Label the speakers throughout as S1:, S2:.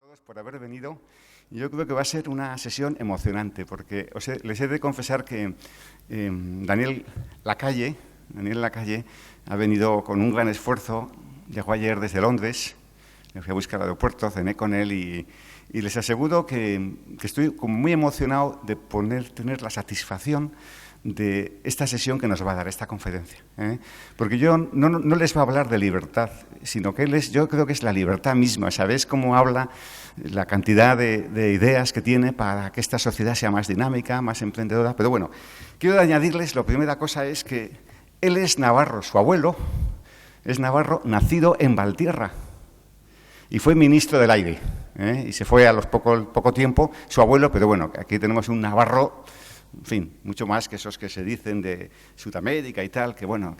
S1: todos por haber venido. Yo creo que va a ser una sesión emocionante, porque les he de confesar que Daniel Lacalle ha venido con un gran esfuerzo. Llegó ayer desde Londres, me fui a buscar al aeropuerto, cené con él y les aseguro que estoy como muy emocionado de tener la satisfacción de esta sesión que nos va a dar esta conferencia, porque yo no les va a hablar de libertad, sino que yo creo que es la libertad misma. ¿Sabéis cómo habla? La cantidad de ideas que tiene para que esta sociedad sea más dinámica, más emprendedora. Pero bueno, quiero añadirles, la primera cosa es que él es navarro, su abuelo es navarro, nacido en Valtierra, y fue ministro del aire, y se fue a los poco tiempo su abuelo, pero bueno, aquí tenemos un navarro, en fin, mucho más que esos que se dicen de Sudamérica y tal, que bueno.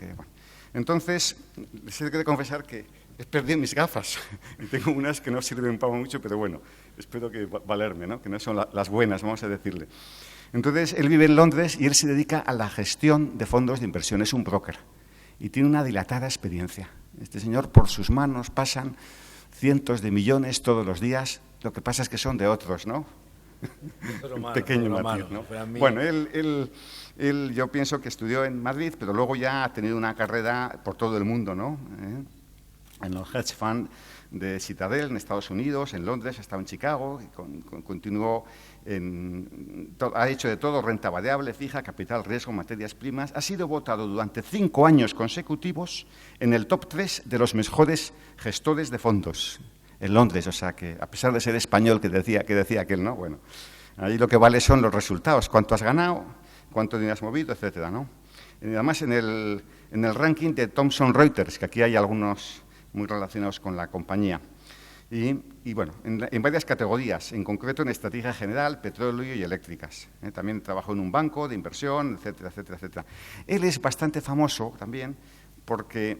S1: Entonces, les he de confesar que he perdido mis gafas, y tengo unas que no sirven para mucho, pero bueno, espero que valerme, ¿no? Que no son las buenas, vamos a decirle. Entonces, él vive en Londres y él se dedica a la gestión de fondos de inversión, es un broker, y tiene una dilatada experiencia. Este señor, por sus manos pasan cientos de millones todos los días, lo que pasa es que son de otros, ¿no? Un pequeño matiz, ¿no? Bueno, él yo pienso que estudió en Madrid, pero luego ya ha tenido una carrera por todo el mundo, ¿no? En los hedge fund de Citadel, en Estados Unidos, en Londres, ha estado en Chicago, y continuó ha hecho de todo: renta variable, fija, capital, riesgo, materias primas. Ha sido votado durante 5 años consecutivos en el top 3 de los mejores gestores de fondos en Londres, o sea que, a pesar de ser español, que decía aquel, ¿no? Bueno, ahí lo que vale son los resultados, cuánto has ganado, cuánto dinero has movido, etcétera, ¿no? Y además, en el ranking de Thomson Reuters, que aquí hay algunos muy relacionados con la compañía, y bueno, en varias categorías, en concreto en estrategia general, petróleo y eléctricas. También trabajó en un banco de inversión, etcétera, etcétera, etcétera. Él es bastante famoso también porque,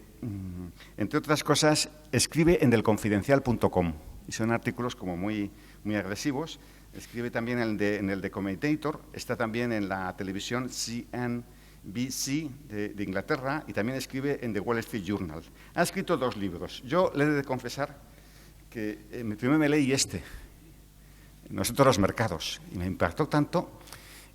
S1: entre otras cosas, escribe en elconfidencial.com, y son artículos como muy agresivos. Escribe también en el The Commentator, está también en la televisión CNBC de Inglaterra, y también escribe en The Wall Street Journal. Ha escrito 2 libros. Yo le he de confesar que primero me leí Nosotros los mercados, y me impactó tanto.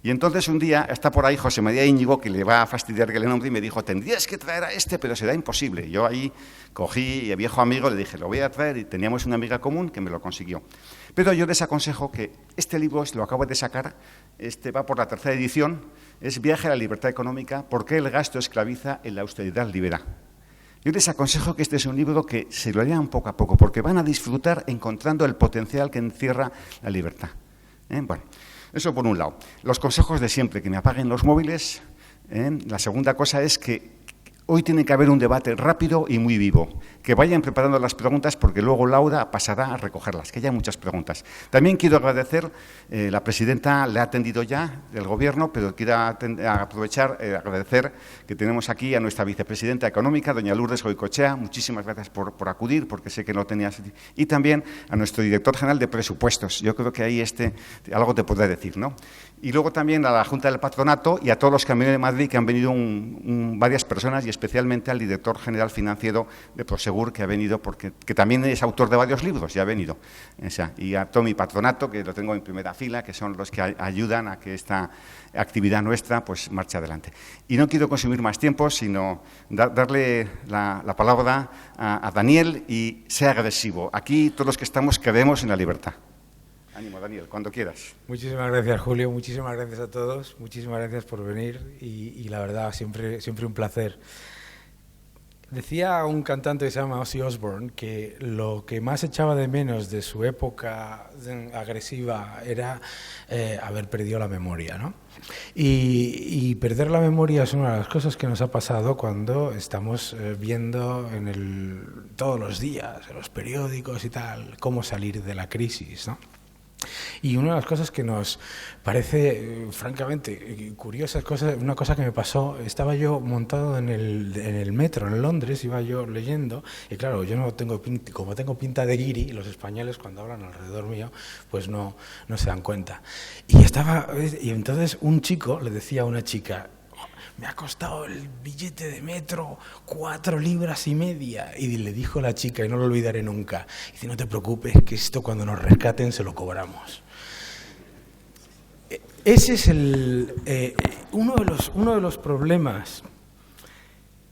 S1: Y entonces un día está por ahí José María Íñigo, que le va a fastidiar que le nombre, y me dijo: tendrías que traer a pero será imposible. Yo ahí cogí y a viejo amigo le dije: lo voy a traer, y teníamos una amiga común que me lo consiguió. Pero yo les aconsejo que este libro, lo acabo de sacar, va por la 3ª edición, es Viaje a la libertad económica, ¿por qué el gasto esclaviza y la austeridad libera? Yo les aconsejo que este es un libro que se lo lean poco a poco, porque van a disfrutar encontrando el potencial que encierra la libertad. Bueno, eso por un lado. Los consejos de siempre: que me apaguen los móviles. La segunda cosa es que hoy tiene que haber un debate rápido y muy vivo. Que vayan preparando las preguntas, porque luego Laura pasará a recogerlas, que haya muchas preguntas. También quiero agradecer, la presidenta le ha atendido ya del Gobierno, pero quiero aprovechar, agradecer que tenemos aquí a nuestra vicepresidenta económica, doña Lourdes Goicoechea. Muchísimas gracias por acudir, porque sé que no tenías. Y también a nuestro director general de presupuestos. Yo creo que ahí algo te podré decir, ¿no? Y luego también a la Junta del Patronato y a todos los que han venido de Madrid, que han venido varias personas, y especialmente al director general financiero de Prosegur, que ha venido, que también es autor de varios libros, y ha venido. Y a todo mi patronato, que lo tengo en primera fila, que son los que ayudan a que esta actividad nuestra pues marche adelante. Y no quiero consumir más tiempo, sino darle la palabra a Daniel, y sea agresivo. Aquí todos los que estamos creemos en la libertad. Ánimo, Daniel, cuando quieras.
S2: Muchísimas gracias, Julio. Muchísimas gracias a todos. Muchísimas gracias por venir, y la verdad, siempre un placer. Decía un cantante que se llama Ozzy Osbourne que lo que más echaba de menos de su época agresiva era haber perdido la memoria, ¿no? Y perder la memoria es una de las cosas que nos ha pasado cuando estamos viendo todos los días, en los periódicos y tal, cómo salir de la crisis, ¿no? Y una de las cosas que nos parece francamente curiosa, una cosa que me pasó: estaba yo montado en el metro en Londres, iba yo leyendo, y claro, yo como tengo pinta de guiri, los españoles cuando hablan alrededor mío pues no se dan cuenta. Y entonces un chico le decía a una chica: me ha costado el billete de metro 4,5 libras. Y le dijo la chica, y no lo olvidaré nunca, dice, no te preocupes, que esto cuando nos rescaten se lo cobramos. Ese es uno de los problemas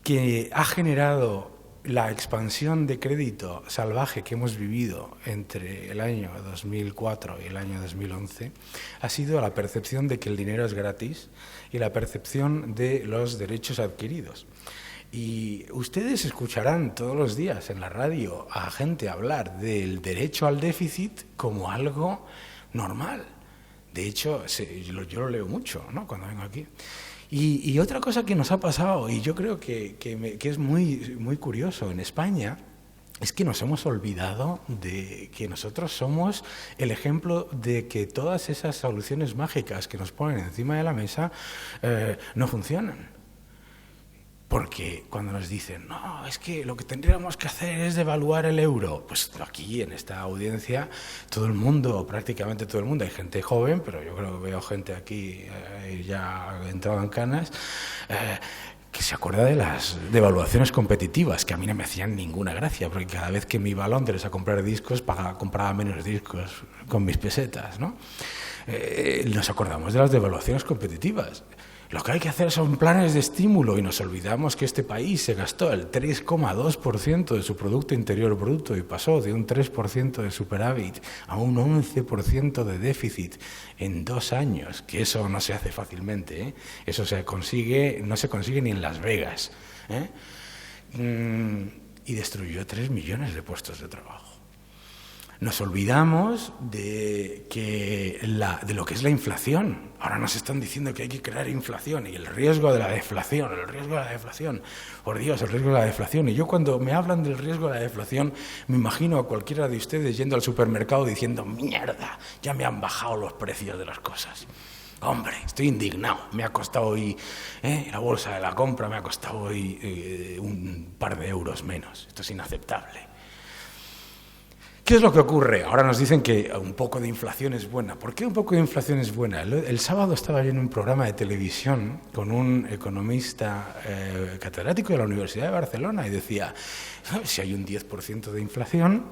S2: que ha generado la expansión de crédito salvaje que hemos vivido entre el año 2004 y el año 2011 ha sido la percepción de que el dinero es gratis y la percepción de los derechos adquiridos. Y ustedes escucharán todos los días en la radio a gente hablar del derecho al déficit como algo normal. De hecho, yo lo leo mucho, ¿no?, cuando vengo aquí. Y otra cosa que nos ha pasado, y yo creo que es muy, muy curioso en España, es que nos hemos olvidado de que nosotros somos el ejemplo de que todas esas soluciones mágicas que nos ponen encima de la mesa no funcionan. Porque cuando nos dicen, no, es que lo que tendríamos que hacer es devaluar el euro, pues aquí en esta audiencia todo el mundo, prácticamente todo el mundo, hay gente joven, pero yo creo que veo gente aquí ya entrada en canas, que se acuerda de las devaluaciones competitivas, que a mí no me hacían ninguna gracia, porque cada vez que me iba a Londres a comprar discos, compraba menos discos con mis pesetas, ¿no? Nos acordamos de las devaluaciones competitivas. Lo que hay que hacer son planes de estímulo y nos olvidamos que este país se gastó el 3,2% de su Producto Interior Bruto y pasó de un 3% de superávit a un 11% de déficit en 2 años, que eso no se hace fácilmente, ¿eh? Eso no se consigue ni en Las Vegas, ¿eh? Y destruyó 3 millones de puestos de trabajo. Nos olvidamos de lo que es la inflación. Ahora nos están diciendo que hay que crear inflación y el riesgo de la deflación, Por Dios, el riesgo de la deflación. Y yo cuando me hablan del riesgo de la deflación, me imagino a cualquiera de ustedes yendo al supermercado diciendo, mierda, ya me han bajado los precios de las cosas. Hombre, estoy indignado. Me ha costado hoy, la bolsa de la compra me ha costado hoy un par de euros menos. Esto es inaceptable. ¿Qué es lo que ocurre? Ahora nos dicen que un poco de inflación es buena. ¿Por qué un poco de inflación es buena? El sábado estaba yo en un programa de televisión con un economista catedrático de la Universidad de Barcelona y decía, si hay un 10% de inflación,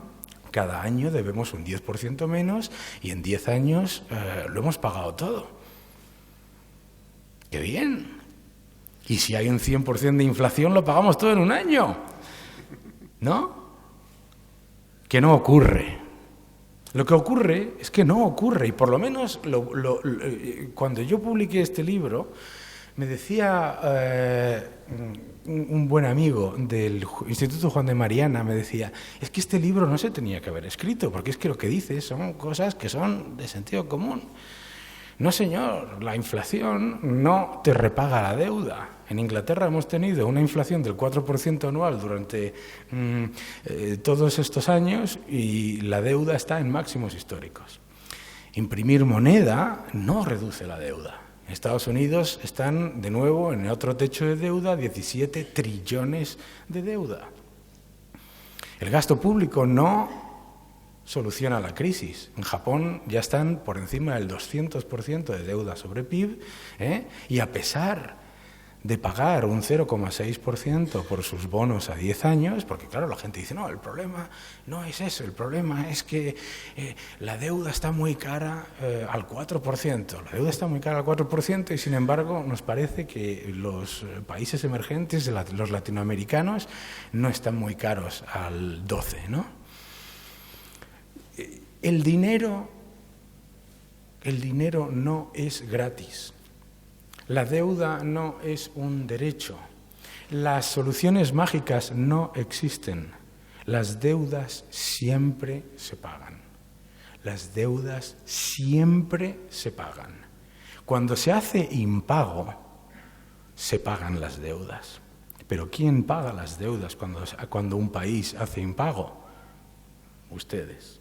S2: cada año debemos un 10% menos y en 10 años lo hemos pagado todo. ¡Qué bien! Y si hay un 100% de inflación, lo pagamos todo en un año, ¿no? Que no ocurre. Lo que ocurre es que no ocurre, y por lo menos cuando yo publiqué este libro, me decía un buen amigo del Instituto Juan de Mariana, me decía, es que este libro no se tenía que haber escrito, porque es que lo que dice son cosas que son de sentido común. No, señor, la inflación no te repaga la deuda. En Inglaterra hemos tenido una inflación del 4% anual durante todos estos años y la deuda está en máximos históricos. Imprimir moneda no reduce la deuda. En Estados Unidos están de nuevo en otro techo de deuda, 17 trillones de deuda. El gasto público no soluciona la crisis. En Japón ya están por encima del 200% de deuda sobre PIB, y a pesar de pagar un 0,6% por sus bonos a 10 años, porque claro, la gente dice, no, el problema no es eso, el problema es que la deuda está muy cara al 4%, la deuda está muy cara al 4% y sin embargo nos parece que los países emergentes, los latinoamericanos, no están muy caros al 12%, ¿no? El dinero no es gratis. La deuda no es un derecho. Las soluciones mágicas no existen. Las deudas siempre se pagan. Las deudas siempre se pagan. Cuando se hace impago, se pagan las deudas. Pero ¿quién paga las deudas cuando un país hace impago? Ustedes.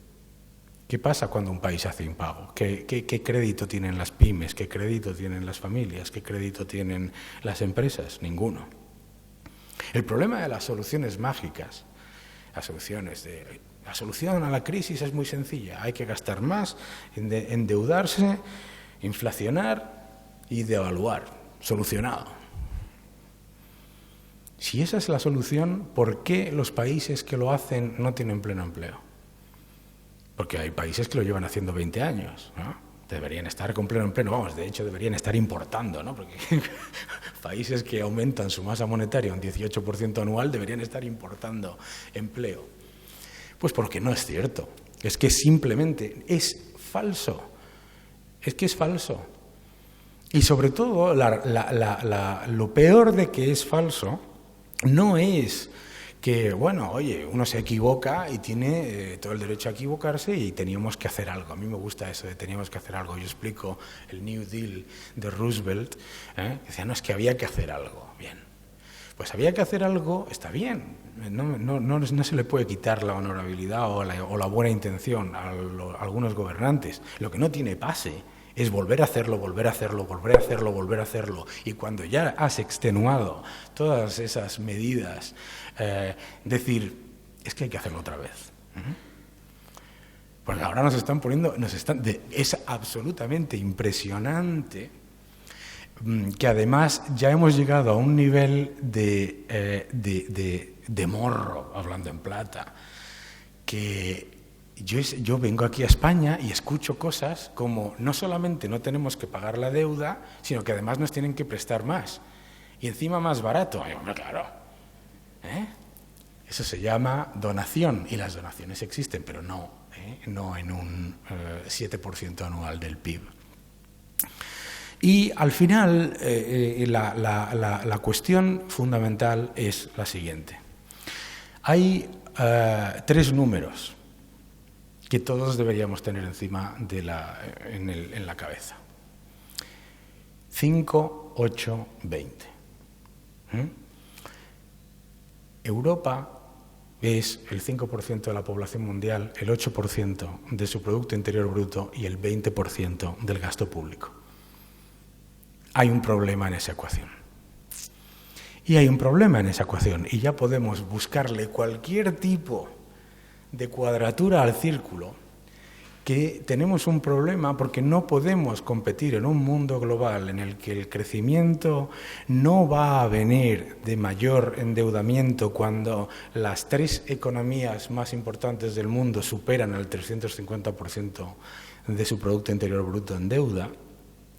S2: ¿Qué pasa cuando un país hace impago? ¿Qué crédito tienen las pymes? ¿Qué crédito tienen las familias? ¿Qué crédito tienen las empresas? Ninguno. El problema de las soluciones mágicas, la solución a la crisis es muy sencilla. Hay que gastar más, endeudarse, inflacionar y devaluar. Solucionado. Si esa es la solución, ¿por qué los países que lo hacen no tienen pleno empleo? Porque hay países que lo llevan haciendo 20 años, ¿no? Deberían estar con pleno empleo, vamos, de hecho deberían estar importando, ¿no? Porque países que aumentan su masa monetaria un 18% anual deberían estar importando empleo. Pues porque no es cierto, es que simplemente es falso, es que es falso. Y sobre todo, lo peor de que es falso no es que, bueno, oye, uno se equivoca y tiene todo el derecho a equivocarse y teníamos que hacer algo. A mí me gusta eso de teníamos que hacer algo. Yo explico el New Deal de Roosevelt, decía, no, es que había que hacer algo. Bien, pues había que hacer algo, está bien. No se le puede quitar la honorabilidad o la buena intención a algunos gobernantes. Lo que no tiene pase es volver a hacerlo, volver a hacerlo, volver a hacerlo, volver a hacerlo. Y cuando ya has extenuado todas esas medidas, decir, es que hay que hacerlo otra vez. Porque ahora nos están poniendo, es absolutamente impresionante que además ya hemos llegado a un nivel de morro, hablando en plata, que yo vengo aquí a España y escucho cosas como no solamente no tenemos que pagar la deuda, sino que además nos tienen que prestar más. Y encima más barato. Ay, hombre, claro. Eso se llama donación. Y las donaciones existen, pero no en un 7% anual del PIB. Y al final, la cuestión fundamental es la siguiente. Hay 3 números que todos deberíamos tener encima en la cabeza. 5, 8, 20. Europa es el 5% de la población mundial, el 8% de su Producto Interior Bruto y el 20% del gasto público. Hay un problema en esa ecuación. Y hay un problema en esa ecuación y ya podemos buscarle cualquier tipo de cuadratura al círculo, que tenemos un problema porque no podemos competir en un mundo global en el que el crecimiento no va a venir de mayor endeudamiento cuando las 3 economías más importantes del mundo superan el 350% de su Producto Interior Bruto en deuda.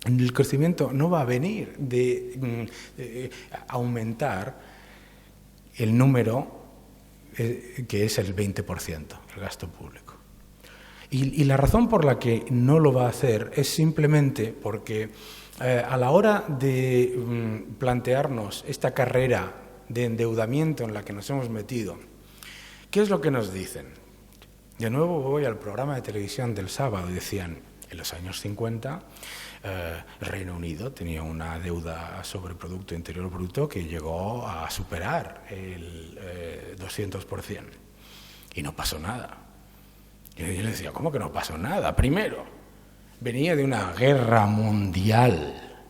S2: El crecimiento no va a venir de aumentar el número que es el 20%, el gasto público. Y la razón por la que no lo va a hacer es simplemente porque a la hora de plantearnos esta carrera de endeudamiento en la que nos hemos metido, ¿qué es lo que nos dicen? De nuevo voy al programa de televisión del sábado y decían, en los años 50, el Reino Unido tenía una deuda sobre Producto Interior Bruto que llegó a superar el 200%. Y no pasó nada. Y yo le decía, ¿cómo que no pasó nada? Primero, venía de una guerra mundial.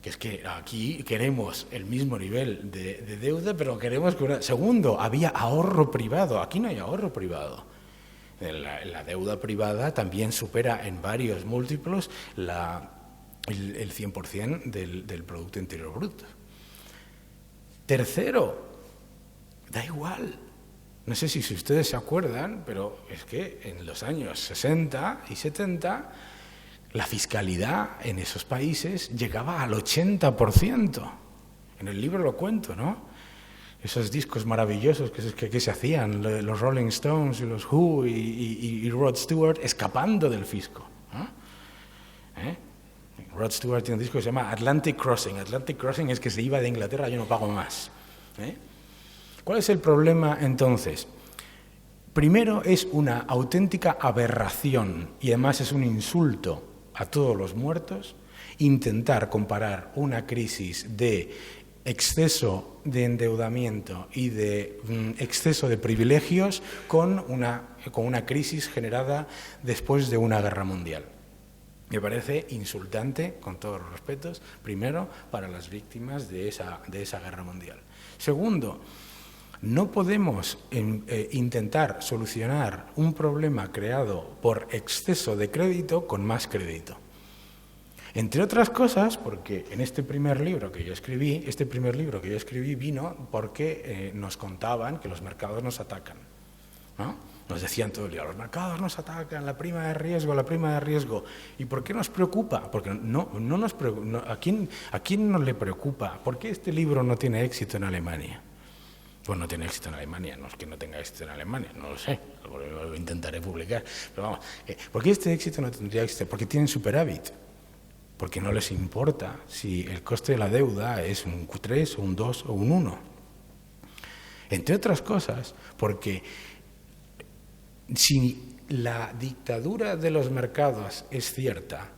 S2: Que es que aquí queremos el mismo nivel de deuda, pero queremos que... Segundo, había ahorro privado. Aquí no hay ahorro privado. La deuda privada también supera en varios múltiplos el 100% del Producto Interior Bruto. Tercero, da igual. No sé si ustedes se acuerdan, pero es que en los años 60 y 70 la fiscalidad en esos países llegaba al 80%. En el libro lo cuento, ¿no? Esos discos maravillosos que se hacían, los Rolling Stones y los Who y Rod Stewart escapando del fisco. Rod Stewart tiene un disco que se llama Atlantic Crossing. Atlantic Crossing es que se iba de Inglaterra, yo no pago más. ¿Cuál es el problema entonces? Primero, es una auténtica aberración y además es un insulto a todos los muertos intentar comparar una crisis de exceso de endeudamiento y de exceso de privilegios con una crisis generada después de una guerra mundial. Me parece insultante, con todos los respetos, primero, para las víctimas de esa guerra mundial. Segundo, no podemos intentar solucionar un problema creado por exceso de crédito con más crédito. Entre otras cosas, porque en este primer libro que yo escribí vino porque nos contaban que los mercados nos atacan, ¿no? Nos decían todo el día, los mercados nos atacan, la prima de riesgo, la prima de riesgo. ¿Y por qué nos preocupa? Porque ¿a quién no le preocupa? ¿Por qué este libro no tiene éxito en Alemania? Pues no tiene éxito en Alemania, no es que no tenga éxito en Alemania, no lo sé, lo intentaré publicar. Pero vamos, ¿por qué este éxito no tendría éxito? Porque tienen superávit. Porque no les importa si el coste de la deuda es un 3, un 2 o un 1. Entre otras cosas, porque si la dictadura de los mercados es cierta,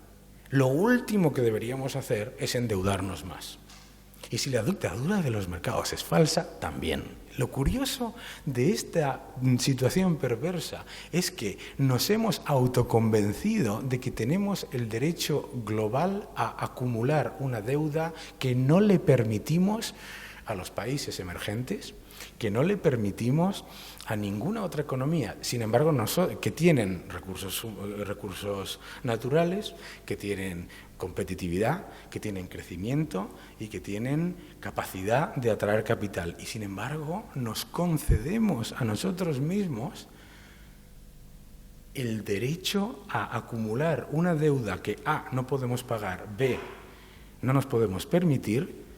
S2: lo último que deberíamos hacer es endeudarnos más. Y si la dictadura de los mercados es falsa, también. Lo curioso de esta situación perversa es que nos hemos autoconvencido de que tenemos el derecho global a acumular una deuda que no le permitimos a los países emergentes, que no le permitimos a ninguna otra economía, sin embargo, que tienen recursos naturales, que tienen competitividad, que tienen crecimiento y que tienen capacidad de atraer capital. Y sin embargo, nos concedemos a nosotros mismos el derecho a acumular una deuda que A, no podemos pagar, B, no nos podemos permitir,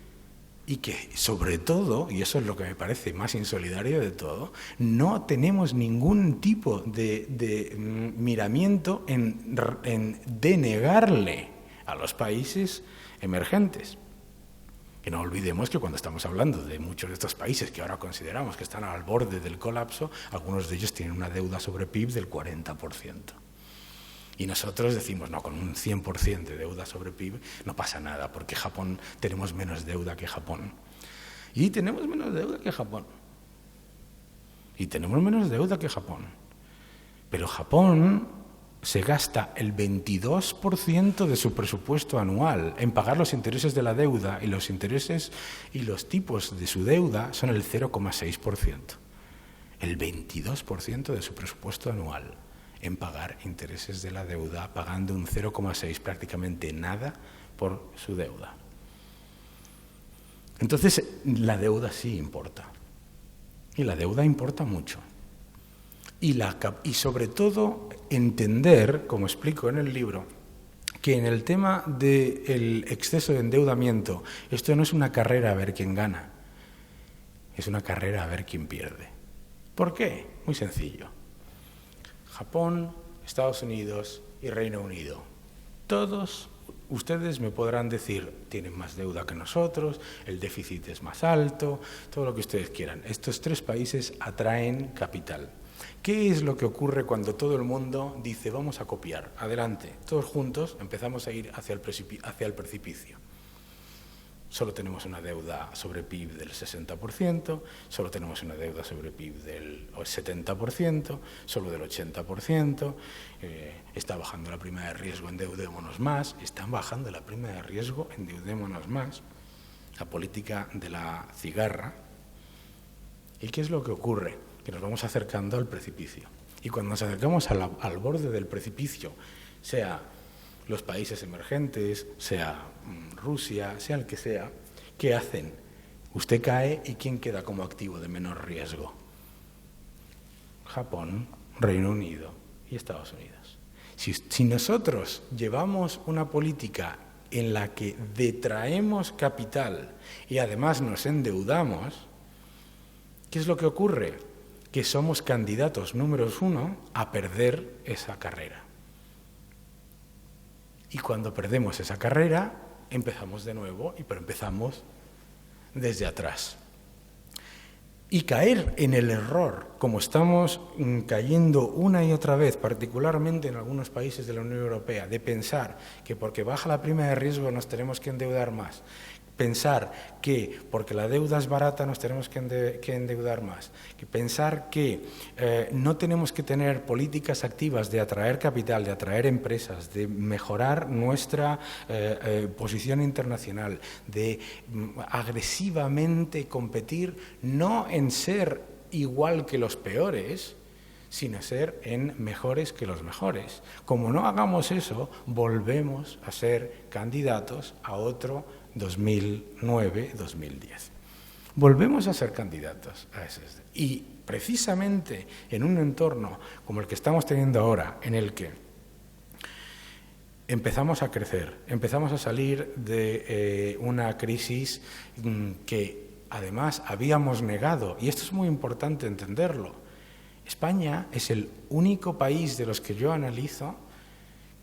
S2: y que, sobre todo, y eso es lo que me parece más insolidario de todo, no tenemos ningún tipo de miramiento en denegarle a los países emergentes. Que no olvidemos que cuando estamos hablando de muchos de estos países que ahora consideramos que están al borde del colapso, algunos de ellos tienen una deuda sobre PIB del 40%. Y nosotros decimos, no, con un 100% de deuda sobre PIB no pasa nada, porque Japón tenemos menos deuda que Japón. Y tenemos menos deuda que Japón. Y tenemos menos deuda que Japón. Pero Japón se gasta el 22% de su presupuesto anual en pagar los intereses de la deuda, y los intereses y los tipos de su deuda son el 0,6%. El 22% de su presupuesto anual en pagar intereses de la deuda, pagando un 0,6, prácticamente nada, por su deuda. Entonces, la deuda sí importa. Y la deuda importa mucho. Y sobre todo, entender, como explico en el libro, que en el tema del exceso de endeudamiento, esto no es una carrera a ver quién gana, es una carrera a ver quién pierde. ¿Por qué? Muy sencillo. Japón, Estados Unidos y Reino Unido. Todos ustedes me podrán decir, tienen más deuda que nosotros, el déficit es más alto, todo lo que ustedes quieran. Estos tres países atraen capital. ¿Qué es lo que ocurre cuando todo el mundo dice, vamos a copiar? Adelante, todos juntos empezamos a ir hacia el precipicio. Solo tenemos una deuda sobre PIB del 60%, solo tenemos una deuda sobre PIB del 70%, solo del 80%, está bajando la prima de riesgo, endeudémonos más, están bajando la prima de riesgo, endeudémonos más, la política de la cigarra. ¿Y qué es lo que ocurre? Que nos vamos acercando al precipicio. Y cuando nos acercamos al borde del precipicio, sea los países emergentes, sea Rusia, sea el que sea, ¿qué hacen? Usted cae y ¿quién queda como activo de menor riesgo? Japón, Reino Unido y Estados Unidos. Si nosotros llevamos una política en la que detraemos capital y además nos endeudamos, ¿qué es lo que ocurre? Que somos candidatos números 1 a perder esa carrera. Y cuando perdemos esa carrera, empezamos de nuevo, pero empezamos desde atrás. Y caer en el error, como estamos cayendo una y otra vez, particularmente en algunos países de la Unión Europea, de pensar que porque baja la prima de riesgo nos tenemos que endeudar más, pensar que porque la deuda es barata nos tenemos que endeudar más, que pensar que no tenemos que tener políticas activas de atraer capital, de atraer empresas, de mejorar nuestra posición internacional, de agresivamente competir, no en ser igual que los peores, sino ser en mejores que los mejores. Como no hagamos eso, volvemos a ser candidatos a otro 2009-2010. Volvemos a ser candidatos a ese. Y precisamente en un entorno como el que estamos teniendo ahora, en el que empezamos a crecer, empezamos a salir de una crisis que además habíamos negado, y esto es muy importante entenderlo. España es el único país de los que yo analizo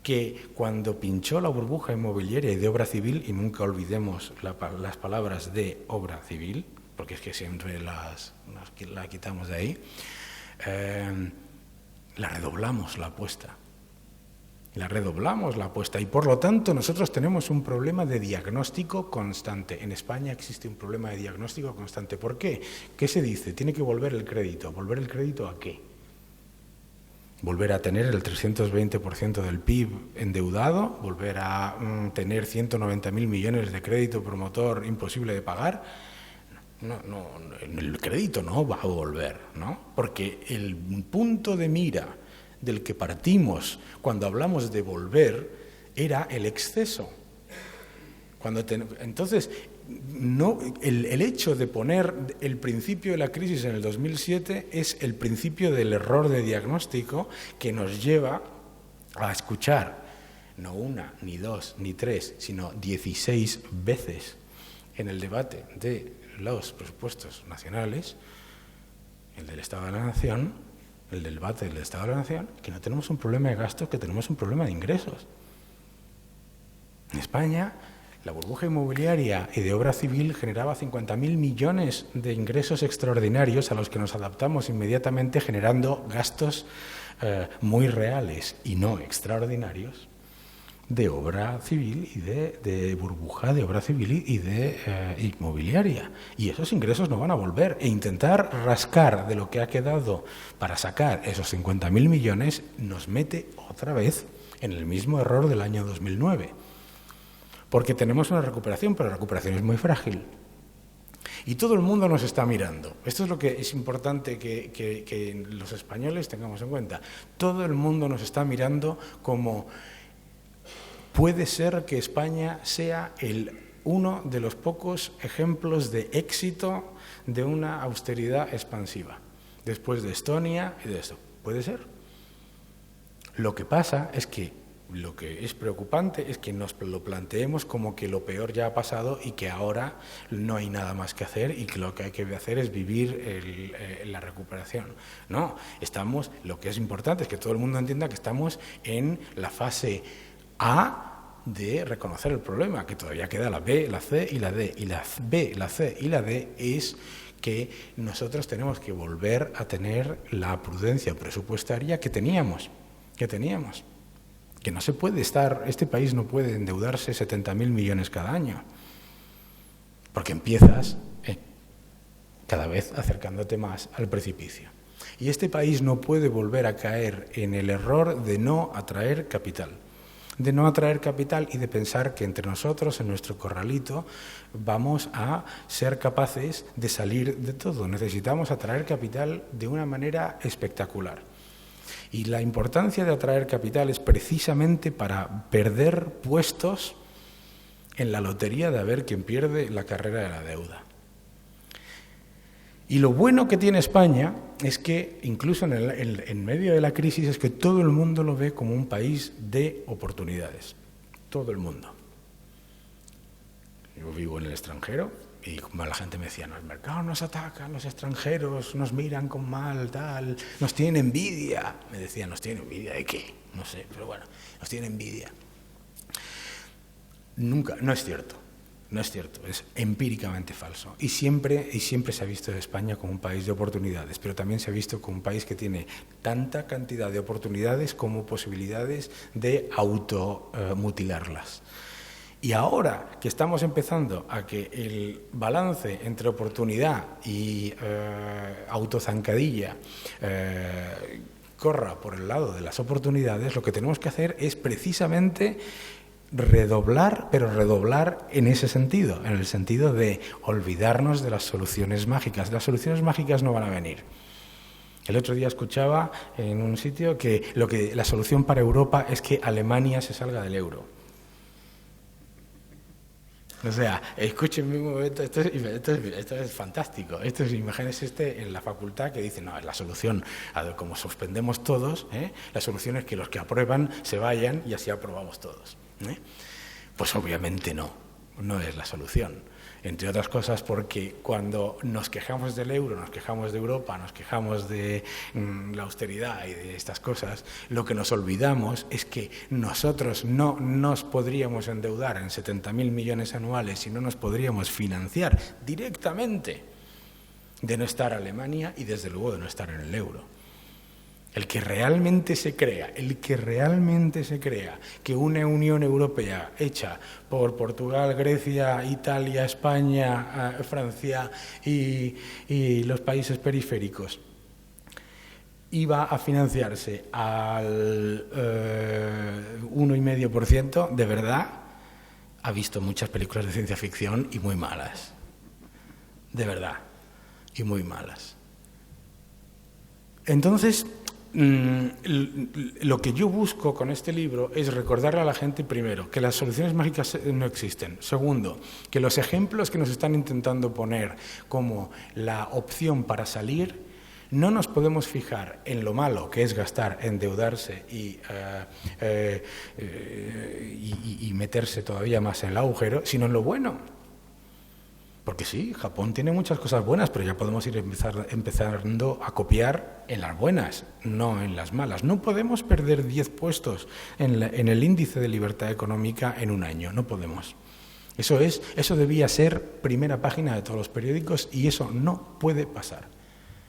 S2: que cuando pinchó la burbuja inmobiliaria y de obra civil, y nunca olvidemos las palabras de obra civil, porque es que siempre la quitamos de ahí, la redoblamos la apuesta. Y por lo tanto nosotros tenemos un problema de diagnóstico constante. En España existe un problema de diagnóstico constante. ¿Por qué? ¿Qué se dice? Tiene que volver el crédito. ¿Volver el crédito a qué? ¿Volver a tener el 320% del PIB endeudado? ¿Volver a tener 190.000 millones de crédito promotor imposible de pagar? No, el crédito no va a volver, ¿no? Porque el punto de mira del que partimos cuando hablamos de volver era el exceso. Entonces, el hecho de poner el principio de la crisis en el 2007 es el principio del error de diagnóstico que nos lleva a escuchar no una, ni dos, ni tres, sino 16 veces en el debate de los presupuestos nacionales, el del Estado de la Nación, el debate del Estado de la Nación, que no tenemos un problema de gastos, que tenemos un problema de ingresos. En España, la burbuja inmobiliaria y de obra civil generaba 50.000 millones de ingresos extraordinarios a los que nos adaptamos inmediatamente generando gastos muy reales y no extraordinarios de obra civil y de burbuja de obra civil y de inmobiliaria. Y esos ingresos no van a volver. E intentar rascar de lo que ha quedado para sacar esos 50.000 millones nos mete otra vez en el mismo error del año 2009. Porque tenemos una recuperación, pero la recuperación es muy frágil. Y todo el mundo nos está mirando. Esto es lo que es importante que los españoles tengamos en cuenta. Todo el mundo nos está mirando como... Puede ser que España sea uno de los pocos ejemplos de éxito de una austeridad expansiva, después de Estonia y de esto. Puede ser. Lo que pasa es que lo que es preocupante es que nos lo planteemos como que lo peor ya ha pasado y que ahora no hay nada más que hacer y que lo que hay que hacer es vivir la recuperación. No, lo que es importante es que todo el mundo entienda que estamos en la fase A de reconocer el problema, que todavía queda la B, la C y la D. Y la B, la C y la D es que nosotros tenemos que volver a tener la prudencia presupuestaria que teníamos. Que no se puede este país no puede endeudarse 70.000 millones cada año, porque empiezas cada vez acercándote más al precipicio. Y este país no puede volver a caer en el error de no atraer capital. Y de pensar que entre nosotros, en nuestro corralito, vamos a ser capaces de salir de todo. Necesitamos atraer capital de una manera espectacular. Y la importancia de atraer capital es precisamente para perder puestos en la lotería de a ver quién pierde la carrera de la deuda. Y lo bueno que tiene España es que, incluso en medio de la crisis, es que todo el mundo lo ve como un país de oportunidades. Todo el mundo. Yo vivo en el extranjero y como la gente me decía, no, el mercado nos ataca, los extranjeros nos miran con mal, tal, nos tienen envidia. Me decían, ¿nos tienen envidia de qué? No sé, pero bueno, nos tienen envidia. Nunca, no es cierto. No es cierto, es empíricamente falso. Y siempre se ha visto a España como un país de oportunidades, pero también se ha visto como un país que tiene tanta cantidad de oportunidades como posibilidades de automutilarlas. Y ahora que estamos empezando a que el balance entre oportunidad y autozancadilla corra por el lado de las oportunidades, lo que tenemos que hacer es precisamente redoblar, pero redoblar en ese sentido, en el sentido de olvidarnos de las soluciones mágicas. Las soluciones mágicas no van a venir. El otro día escuchaba en un sitio que la solución para Europa es que Alemania se salga del euro. O sea, escúchenme un momento, esto es fantástisto. Imagínense en la facultad que dice, no, es la solución, como suspendemos todos, la solución es que los que aprueban se vayan y así aprobamos todos. Pues obviamente no es la solución. Entre otras cosas porque cuando nos quejamos del euro, nos quejamos de Europa, nos quejamos de la austeridad y de estas cosas, lo que nos olvidamos es que nosotros no nos podríamos endeudar en 70.000 millones anuales y no nos podríamos financiar directamente de no estar Alemania y desde luego de no estar en el euro. El que realmente se crea que una Unión Europea hecha por Portugal, Grecia, Italia, España, Francia y los países periféricos iba a financiarse al 1,5%, de verdad, ha visto muchas películas de ciencia ficción y muy malas. De verdad, y muy malas. Entonces, lo que yo busco con este libro es recordarle a la gente, primero, que las soluciones mágicas no existen. Segundo, que los ejemplos que nos están intentando poner como la opción para salir, no nos podemos fijar en lo malo que es gastar, endeudarse y meterse todavía más en el agujero, sino en lo bueno. Porque sí, Japón tiene muchas cosas buenas, pero ya podemos ir empezando a copiar en las buenas, no en las malas. No podemos perder 10 puestos en el índice de libertad económica en un año, no podemos. Eso debía ser primera página de todos los periódicos y eso no puede pasar.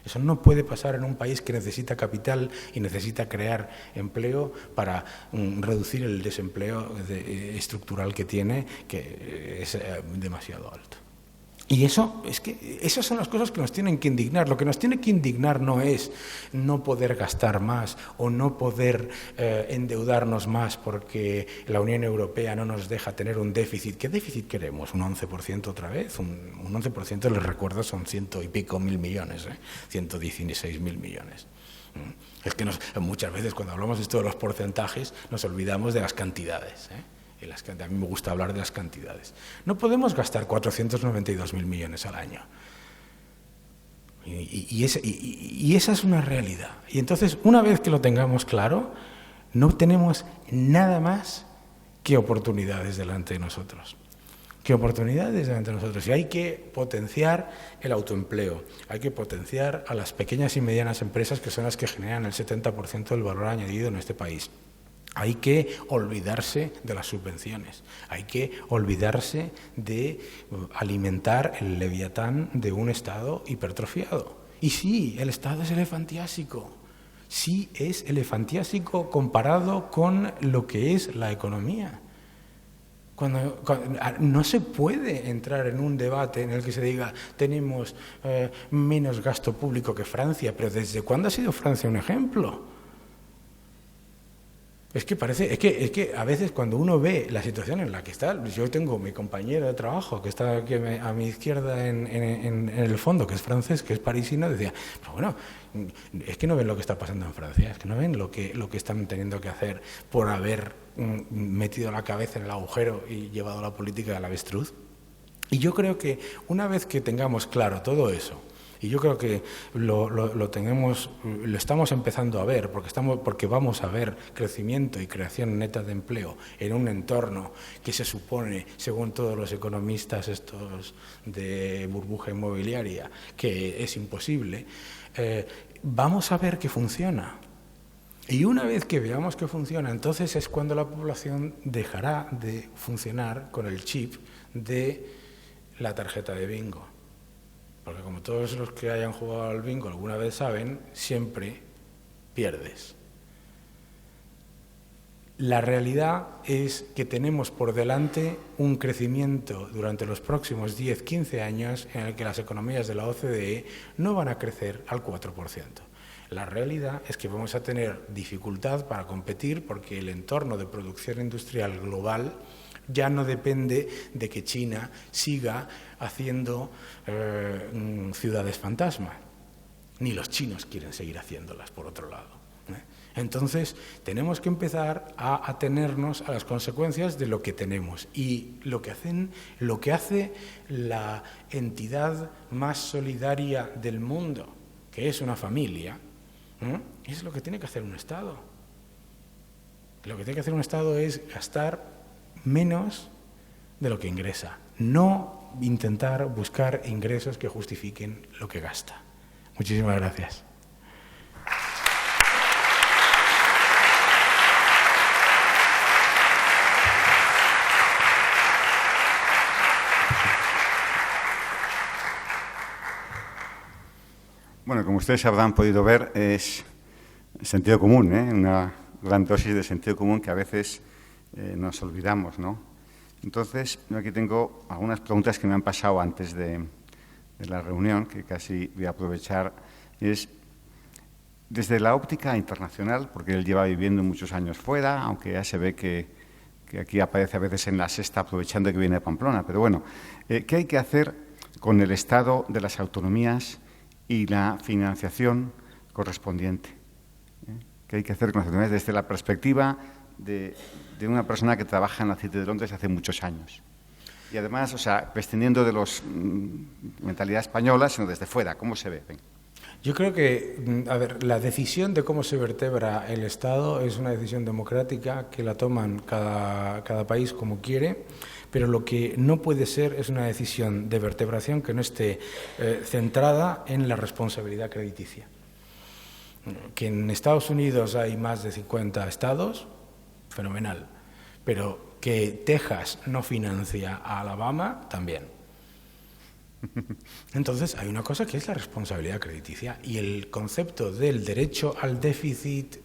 S2: Eso no puede pasar en un país que necesita capital y necesita crear empleo para reducir el desempleo estructural que tiene, que es demasiado alto. Y esas son las cosas que nos tienen que indignar. Lo que nos tiene que indignar no es no poder gastar más o no poder endeudarnos más porque la Unión Europea no nos deja tener un déficit. ¿Qué déficit queremos? ¿Un 11% otra vez? Un 11%, les recuerdo, son 100 y pico mil millones, 116.000 millones. Es que muchas veces cuando hablamos de esto de los porcentajes nos olvidamos de las cantidades, A mí me gusta hablar de las cantidades. No podemos gastar 492.000 millones al año. Y esa es una realidad. Y entonces, una vez que lo tengamos claro, no tenemos nada más que oportunidades delante de nosotros. Y hay que potenciar el autoempleo, hay que potenciar a las pequeñas y medianas empresas que son las que generan el 70% del valor añadido en este país. Hay que olvidarse de las subvenciones, hay que olvidarse de alimentar el leviatán de un Estado hipertrofiado. Y sí, el Estado es elefantiásico, sí es elefantiásico comparado con lo que es la economía. Cuando no se puede entrar en un debate en el que se diga tenemos menos gasto público que Francia, pero ¿desde cuándo ha sido Francia un ejemplo? Es que a veces cuando uno ve la situación en la que está, yo tengo mi compañero de trabajo que está aquí a mi izquierda en el fondo, que es francés, que es parisino, decía, pero bueno, es que no ven lo que está pasando en Francia, es que no ven lo que están teniendo que hacer por haber metido la cabeza en el agujero y llevado la política del avestruz. Y yo creo que una vez que tengamos claro todo eso, y yo creo que lo estamos empezando a ver, porque vamos a ver crecimiento y creación neta de empleo en un entorno que se supone, según todos los economistas estos de burbuja inmobiliaria, que es imposible, vamos a ver que funciona. Y una vez que veamos que funciona, entonces es cuando la población dejará de funcionar con el chip de la tarjeta de bingo. Porque como todos los que hayan jugado al bingo alguna vez saben, siempre pierdes. La realidad es que tenemos por delante un crecimiento durante los próximos 10-15 años en el que las economías de la OCDE no van a crecer al 4%. La realidad es que vamos a tener dificultad para competir porque el entorno de producción industrial global ya no depende de que China siga haciendo ciudades fantasma. ni los chinos quieren seguir haciéndolas, por otro lado. Entonces, tenemos que empezar a atenernos a las consecuencias de lo que tenemos. Y lo que hace la entidad más solidaria del mundo, que es una familia, es lo que tiene que hacer un Estado. Lo que tiene que hacer un Estado es gastar menos de lo que ingresa, no intentar buscar ingresos que justifiquen lo que gasta. Muchísimas gracias.
S1: Bueno, como ustedes habrán podido ver, es sentido común, una gran dosis de sentido común que a veces nos olvidamos, ¿no? Entonces, yo aquí tengo algunas preguntas que me han pasado antes de la reunión, que casi voy a aprovechar. Es, desde la óptica internacional, porque él lleva viviendo muchos años fuera, aunque ya se ve que aquí aparece a veces en La Sexta, aprovechando que viene de Pamplona, pero bueno, ¿qué hay que hacer con el estado de las autonomías y la financiación correspondiente? ¿Qué hay que hacer con las autonomías desde la perspectiva de una persona que trabaja en la City de Londres hace muchos años? Y además, o sea, prescindiendo de la mentalidad española, sino desde fuera, ¿cómo se ve? Venga.
S2: Yo creo que, a ver, la decisión de cómo se vertebra el Estado es una decisión democrática que la toman cada país como quiere, pero lo que no puede ser es una decisión de vertebración que no esté centrada en la responsabilidad crediticia. Que en Estados Unidos hay más de 50 estados, fenomenal, pero que Texas no financia a Alabama, también. Entonces, hay una cosa que es la responsabilidad crediticia y el concepto del derecho al déficit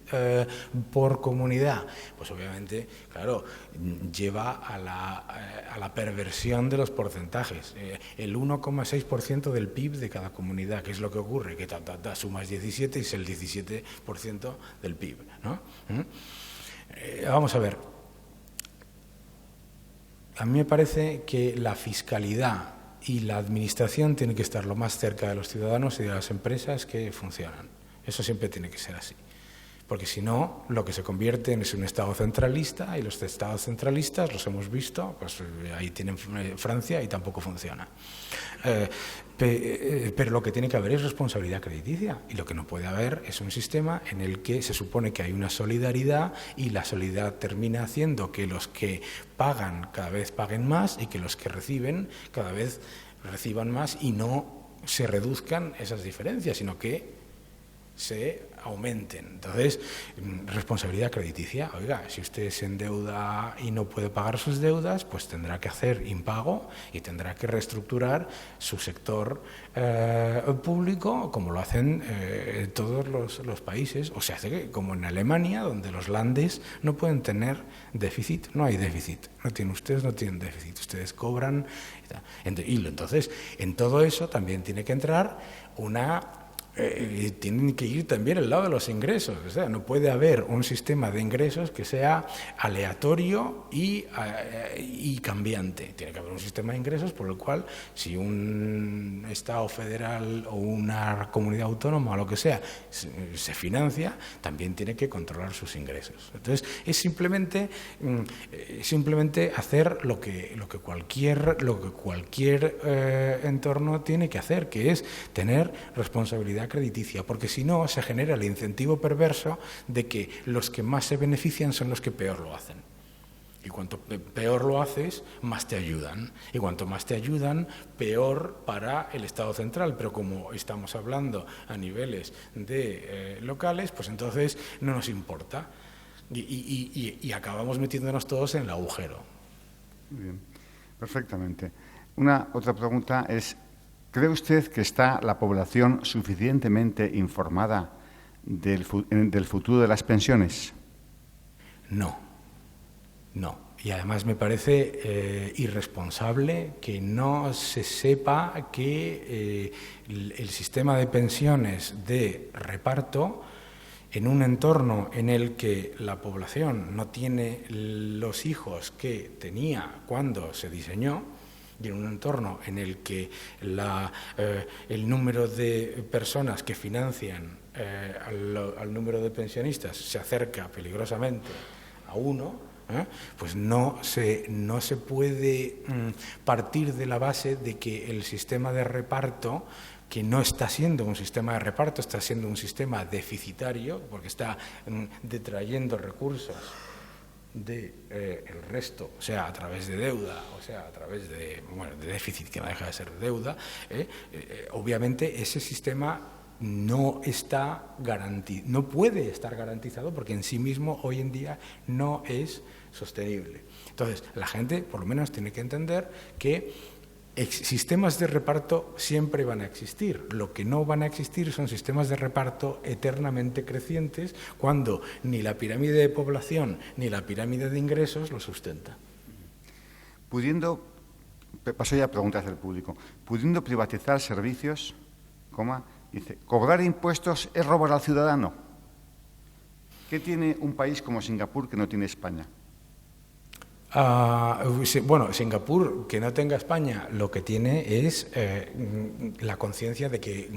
S2: por comunidad, pues obviamente, claro, lleva a la perversión de los porcentajes. El 1,6% del PIB de cada comunidad, que es lo que ocurre, que sumas 17 y es el 17% del PIB, ¿no? Vamos a ver. A mí me parece que la fiscalidad y la administración tiene que estar lo más cerca de los ciudadanos y de las empresas que funcionan. Eso siempre tiene que ser así. Porque si no, lo que se convierte es un Estado centralista y los estados centralistas, los hemos visto, pues ahí tienen Francia y tampoco funciona. Pero lo que tiene que haber es responsabilidad crediticia y lo que no puede haber es un sistema en el que se supone que hay una solidaridad y la solidaridad termina haciendo que los que pagan cada vez paguen más y que los que reciben cada vez reciban más y no se reduzcan esas diferencias, sino que se aumenten. Entonces, responsabilidad crediticia. Oiga, si usted se endeuda y no puede pagar sus deudas, pues tendrá que hacer impago y tendrá que reestructurar su sector público, como lo hacen todos los países. O sea, como en Alemania, donde los landes no pueden tener déficit, no hay déficit. Ustedes no tienen déficit, ustedes cobran. Y entonces, en todo eso también tiene que entrar tienen que ir también al lado de los ingresos. O sea, no puede haber un sistema de ingresos que sea aleatorio y cambiante. Tiene que haber un sistema de ingresos por el cual, si un Estado federal o una comunidad autónoma o lo que sea se financia, también tiene que controlar sus ingresos. Entonces, es simplemente hacer lo que cualquier entorno tiene que hacer, que es tener responsabilidad crediticia, porque si no se genera el incentivo perverso de que los que más se benefician son los que peor lo hacen. Y cuanto peor lo haces, más te ayudan. Y cuanto más te ayudan, peor para el Estado central. Pero como estamos hablando a niveles locales, pues entonces no nos importa. Y acabamos metiéndonos todos en el agujero.
S1: Muy bien, perfectamente. Otra pregunta es: ¿cree usted que está la población suficientemente informada del futuro de las pensiones?
S2: No. Y además me parece irresponsable que no se sepa que el sistema de pensiones de reparto, en un entorno en el que la población no tiene los hijos que tenía cuando se diseñó, y en un entorno en el que el número de personas que financian al número de pensionistas se acerca peligrosamente a 1, pues no se puede partir de la base de que el sistema de reparto, que no está siendo un sistema de reparto, está siendo un sistema deficitario, porque está detrayendo recursos del resto, o sea, a través de deuda, o sea, a través de déficit que no deja de ser deuda, obviamente ese sistema no puede estar garantizado porque en sí mismo hoy en día no es sostenible. Entonces, la gente por lo menos tiene que entender que sistemas de reparto siempre van a existir. Lo que no van a existir son sistemas de reparto eternamente crecientes cuando ni la pirámide de población ni la pirámide de ingresos lo sustenta.
S1: Paso ya a preguntas del público, pudiendo privatizar servicios, dice, ¿cobrar impuestos es robar al ciudadano? ¿Qué tiene un país como Singapur que no tiene España?
S2: Bueno, Singapur, que no tenga España, lo que tiene es la conciencia de que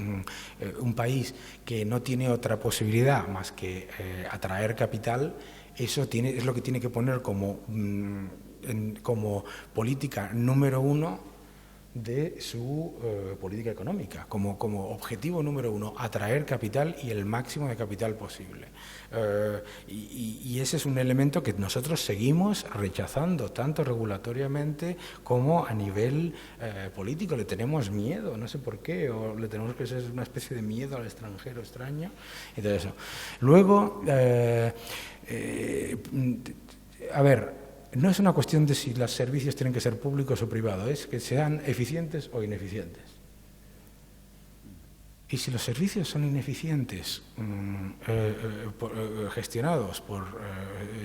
S2: un país que no tiene otra posibilidad más que atraer capital, es lo que tiene que poner como política número 1 de su política económica, como objetivo número 1, atraer capital y el máximo de capital posible. Y ese es un elemento que nosotros seguimos rechazando, tanto regulatoriamente como a nivel político. Le tenemos miedo, no sé por qué, o le tenemos que ser una especie de miedo al extranjero extraño y todo eso. Luego, a ver, no es una cuestión de si los servicios tienen que ser públicos o privados, es que sean eficientes o ineficientes. Y si los servicios son ineficientes, gestionados por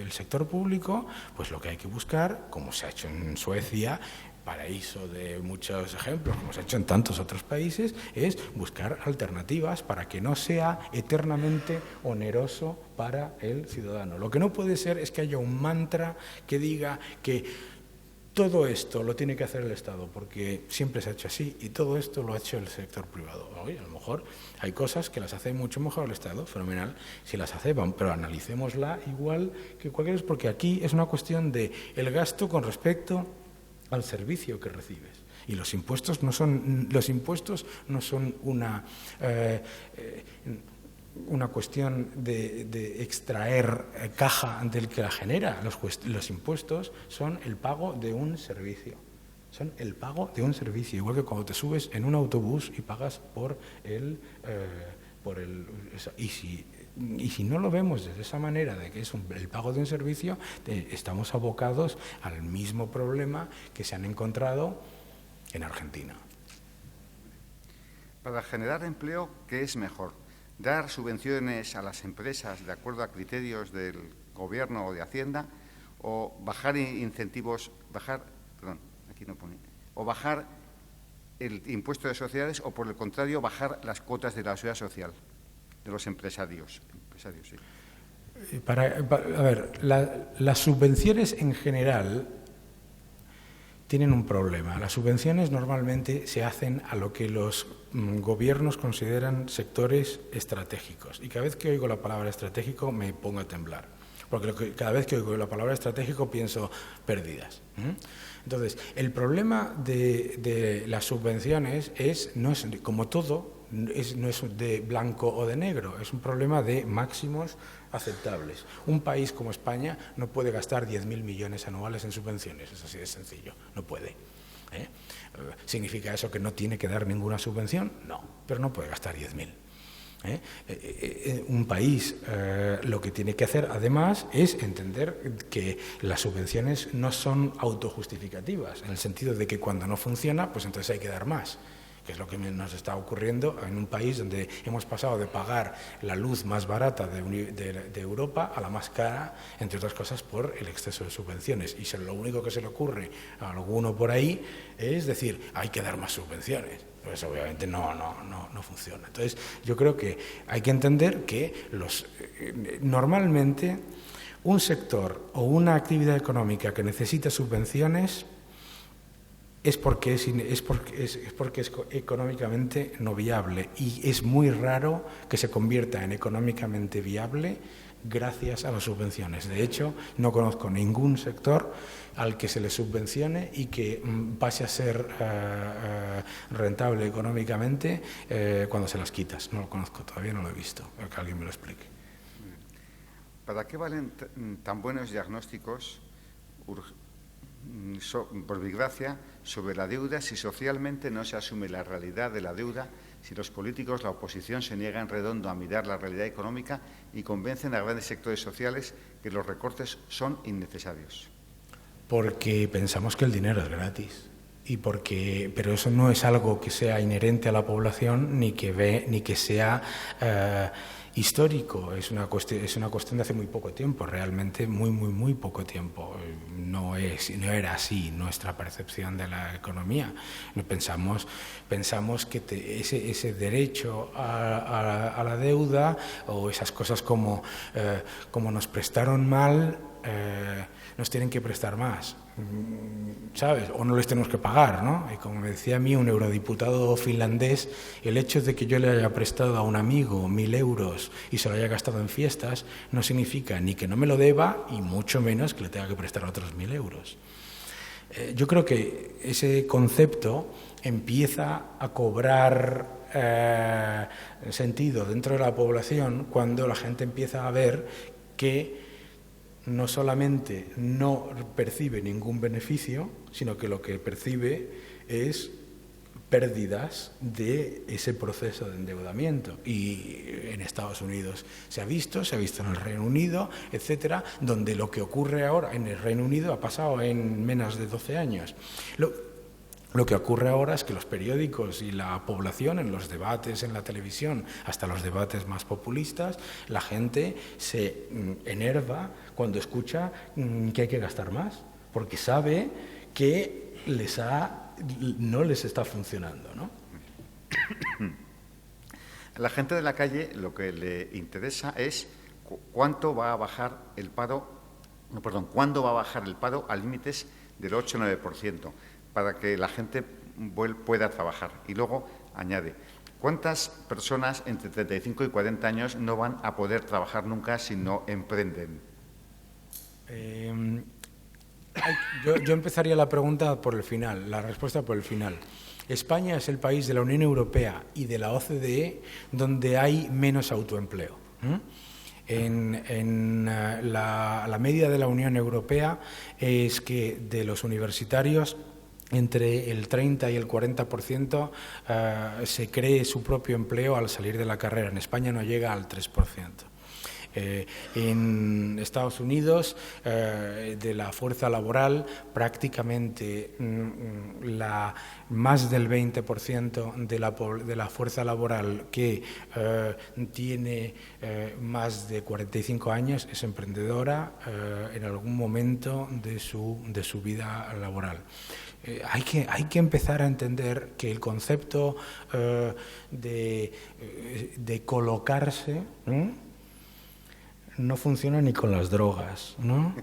S2: el sector público, pues lo que hay que buscar, como se ha hecho en Suecia, paraíso de muchos ejemplos, como se ha hecho en tantos otros países, es buscar alternativas para que no sea eternamente oneroso para el ciudadano. Lo que no puede ser es que haya un mantra que diga que todo esto lo tiene que hacer el Estado, porque siempre se ha hecho así, y todo esto lo ha hecho el sector privado. Oye, a lo mejor hay cosas que las hace mucho mejor el Estado, fenomenal, si las hace, pero analicémosla igual que cualquier, porque aquí es una cuestión de el gasto con respecto al servicio que recibes. Y los impuestos no son una cuestión de extraer caja del que la genera. Los impuestos son el pago de un servicio. Son el pago de un servicio, igual que cuando te subes en un autobús y pagas y si no lo vemos de esa manera, de que es el pago de un servicio, estamos abocados al mismo problema que se han encontrado en Argentina.
S1: Para generar empleo, ¿qué es mejor? ¿Dar subvenciones a las empresas de acuerdo a criterios del Gobierno o de Hacienda? ¿O bajar incentivos, bajar el impuesto de sociedades? ¿O, por el contrario, bajar las cuotas de la seguridad social de los empresarios? Sí.
S2: A ver, las subvenciones en general tienen un problema. Las subvenciones normalmente se hacen a lo que los gobiernos consideran sectores estratégicos. Y cada vez que oigo la palabra estratégico me pongo a temblar. Porque cada vez que oigo la palabra estratégico pienso pérdidas. Entonces, el problema de las subvenciones no es como todo, no es de blanco o de negro, es un problema de máximos aceptables. Un país como España no puede gastar 10.000 millones anuales en subvenciones, es así de sencillo, no puede. ¿Significa eso que no tiene que dar ninguna subvención? No, pero no puede gastar 10.000. Un país lo que tiene que hacer además es entender que las subvenciones no son autojustificativas, en el sentido de que cuando no funciona, pues entonces hay que dar más, que es lo que nos está ocurriendo en un país donde hemos pasado de pagar la luz más barata de Europa a la más cara, entre otras cosas por el exceso de subvenciones. Y lo único que se le ocurre a alguno por ahí es decir, hay que dar más subvenciones. Pues obviamente no funciona. Entonces, yo creo que hay que entender que normalmente un sector o una actividad económica que necesita subvenciones es porque es económicamente no viable, y es muy raro que se convierta en económicamente viable gracias a las subvenciones. De hecho, no conozco ningún sector al que se le subvencione y que pase a ser rentable económicamente cuando se las quitas. No lo conozco, todavía no lo he visto. Que alguien me lo explique.
S1: ¿Para qué valen tan buenos diagnósticos por desgracia sobre la deuda si socialmente no se asume la realidad de la deuda, si los políticos, la oposición, se niegan redondo a mirar la realidad económica y convencen a grandes sectores sociales que los recortes son innecesarios?
S2: Porque pensamos que el dinero es gratis. Pero eso no es algo que sea inherente a la población ni que sea histórico. Es una cuestión de hace muy poco tiempo, realmente muy poco tiempo. No era así nuestra percepción de la economía. Pensamos que ese derecho a la deuda, o esas cosas como nos prestaron mal, nos tienen que prestar más, ¿sabes? O no les tenemos que pagar, ¿no? Y como me decía a mí un eurodiputado finlandés, el hecho de que yo le haya prestado a un amigo 1.000 euros y se lo haya gastado en fiestas no significa ni que no me lo deba y mucho menos que le tenga que prestar otros 1.000 euros. Yo creo que ese concepto empieza a cobrar sentido dentro de la población cuando la gente empieza a ver que no solamente no percibe ningún beneficio, sino que lo que percibe es pérdidas de ese proceso de endeudamiento. Y en Estados Unidos se ha visto en el Reino Unido, etcétera, donde lo que ocurre ahora en el Reino Unido ha pasado en menos de 12 años. Lo que ocurre ahora es que los periódicos y la población, en los debates, en la televisión, hasta los debates más populistas, la gente se enerva cuando escucha que hay que gastar más, porque sabe que no les está funcionando, ¿no?
S1: A la gente de la calle lo que le interesa es cuánto va a bajar el paro, cuándo va a bajar el paro a límites del 8 o 9%. Para que la gente pueda trabajar. Y luego añade, ¿cuántas personas entre 35 y 40 años no van a poder trabajar nunca si no emprenden?
S2: Yo empezaría la pregunta por el final, la respuesta por el final. España es el país de la Unión Europea y de la OCDE donde hay menos autoempleo. La media de la Unión Europea es que de los universitarios, entre el 30 y el 40% se cree su propio empleo al salir de la carrera. En España no llega al 3%. En Estados Unidos, de la fuerza laboral, prácticamente más del 20% de la fuerza laboral que tiene más de 45 años es emprendedora en algún momento de su vida laboral. Hay que empezar a entender que el concepto de colocarse no funciona ni con las drogas, ¿no?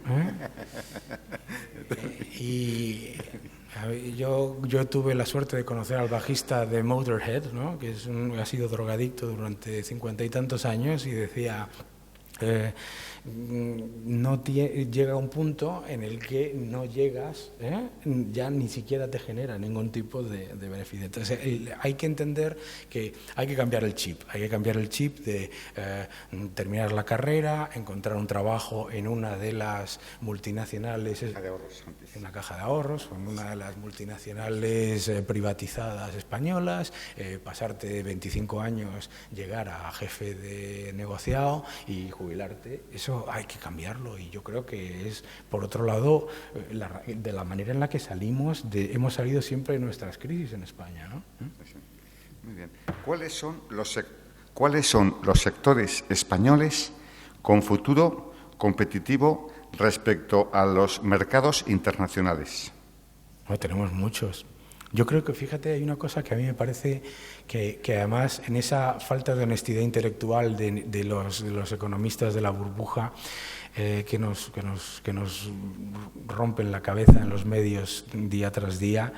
S2: Y yo tuve la suerte de conocer al bajista de Motorhead, ¿no? Que ha sido drogadicto durante 50 y tantos años, y decía... llega un punto en el que no llegas, ya ni siquiera te genera ningún tipo de beneficio. Entonces hay que entender que hay que cambiar el chip, de terminar la carrera, encontrar un trabajo en una de las multinacionales, en una caja de ahorros, en una de las multinacionales privatizadas españolas, pasarte 25 años, llegar a jefe de negociado y jubilarte. Eso hay que cambiarlo, y yo creo que es, por otro lado, de la manera en la que hemos salido siempre de nuestras crisis en España, ¿no?
S1: Muy bien. ¿Cuáles son los sectores españoles con futuro competitivo respecto a los mercados internacionales?
S2: Bueno, tenemos muchos. Yo creo que, fíjate, hay una cosa que a mí me parece que además, en esa falta de honestidad intelectual de los economistas de la burbuja, que nos rompen la cabeza en los medios día tras día,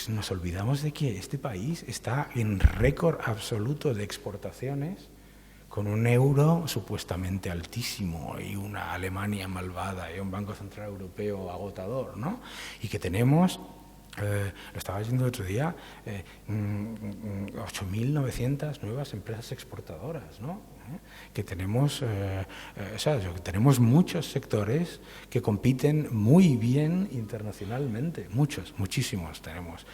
S2: nos olvidamos de que este país está en récord absoluto de exportaciones, con un euro supuestamente altísimo y una Alemania malvada y un Banco Central Europeo agotador, ¿no? Y que tenemos, lo estaba diciendo el otro día, 8.900 nuevas empresas exportadoras, ¿no? Que tenemos, tenemos muchos sectores que compiten muy bien internacionalmente, muchísimos tenemos.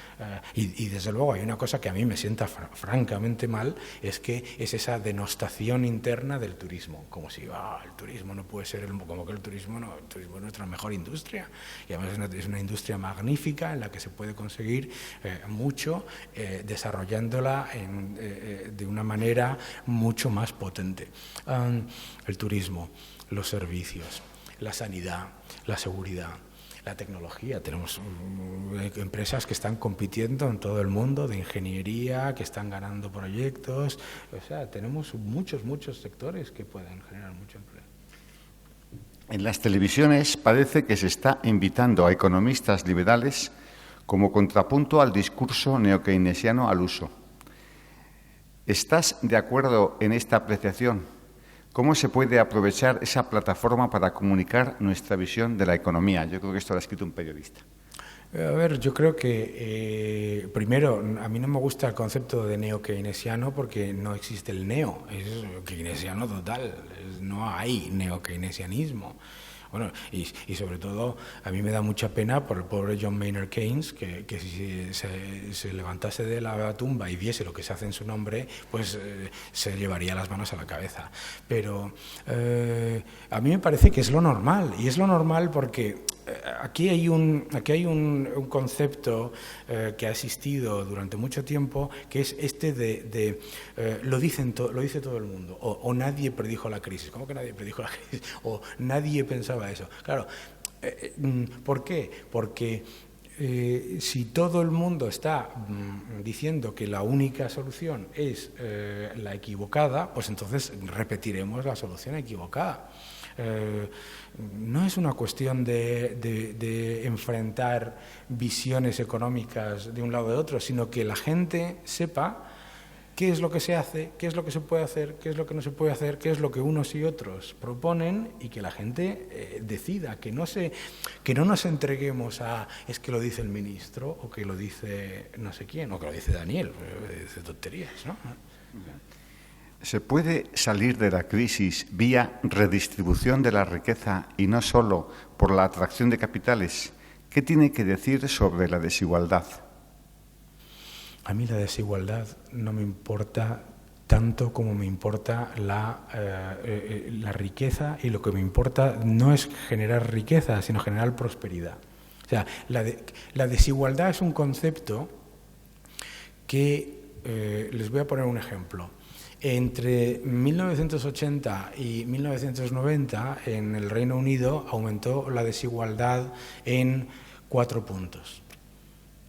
S2: Y desde luego hay una cosa que a mí me sienta francamente mal, es esa denostación interna del turismo, como si el turismo no puede ser, como que el turismo es nuestra mejor industria, y además es una industria magnífica en la que se puede conseguir mucho desarrollándola de una manera mucho más potente. El turismo, los servicios, la sanidad, la seguridad, la tecnología. Tenemos empresas que están compitiendo en todo el mundo de ingeniería, que están ganando proyectos. O sea, tenemos muchos sectores que pueden generar mucho empleo.
S1: En las televisiones parece que se está invitando a economistas liberales como contrapunto al discurso neokeynesiano al uso. ¿Estás de acuerdo en esta apreciación? ¿Cómo se puede aprovechar esa plataforma para comunicar nuestra visión de la economía? Yo creo que esto lo ha escrito un periodista.
S2: A ver, yo creo que, primero, a mí no me gusta el concepto de neokeynesiano porque no existe el neo, es keynesiano total, no hay neokeynesianismo. Bueno, y sobre todo, a mí me da mucha pena por el pobre John Maynard Keynes, que si se levantase de la tumba y viese lo que se hace en su nombre, pues se llevaría las manos a la cabeza. Pero a mí me parece que es lo normal, y es lo normal porque aquí hay un concepto que ha existido durante mucho tiempo, que es este lo dice todo el mundo, o nadie predijo la crisis. ¿Cómo que nadie predijo la crisis? O nadie pensaba eso. Claro, ¿por qué? Porque si todo el mundo está diciendo que la única solución es la equivocada, pues entonces repetiremos la solución equivocada. No es una cuestión de enfrentar visiones económicas de un lado o de otro, sino que la gente sepa qué es lo que se hace, qué es lo que se puede hacer, qué es lo que no se puede hacer, qué es lo que unos y otros proponen, y que la gente decida, que no nos entreguemos a es que lo dice el ministro, o que lo dice no sé quién, o que lo dice Daniel, dice tonterías, ¿no?
S1: ¿Se puede salir de la crisis vía redistribución de la riqueza y no solo por la atracción de capitales? ¿Qué tiene que decir sobre la desigualdad?
S2: A mí la desigualdad no me importa tanto como me importa la riqueza, y lo que me importa no es generar riqueza, sino generar prosperidad. O sea, la desigualdad es un concepto que, les voy a poner un ejemplo. Entre 1980 y 1990 en el Reino Unido aumentó la desigualdad en 4 puntos.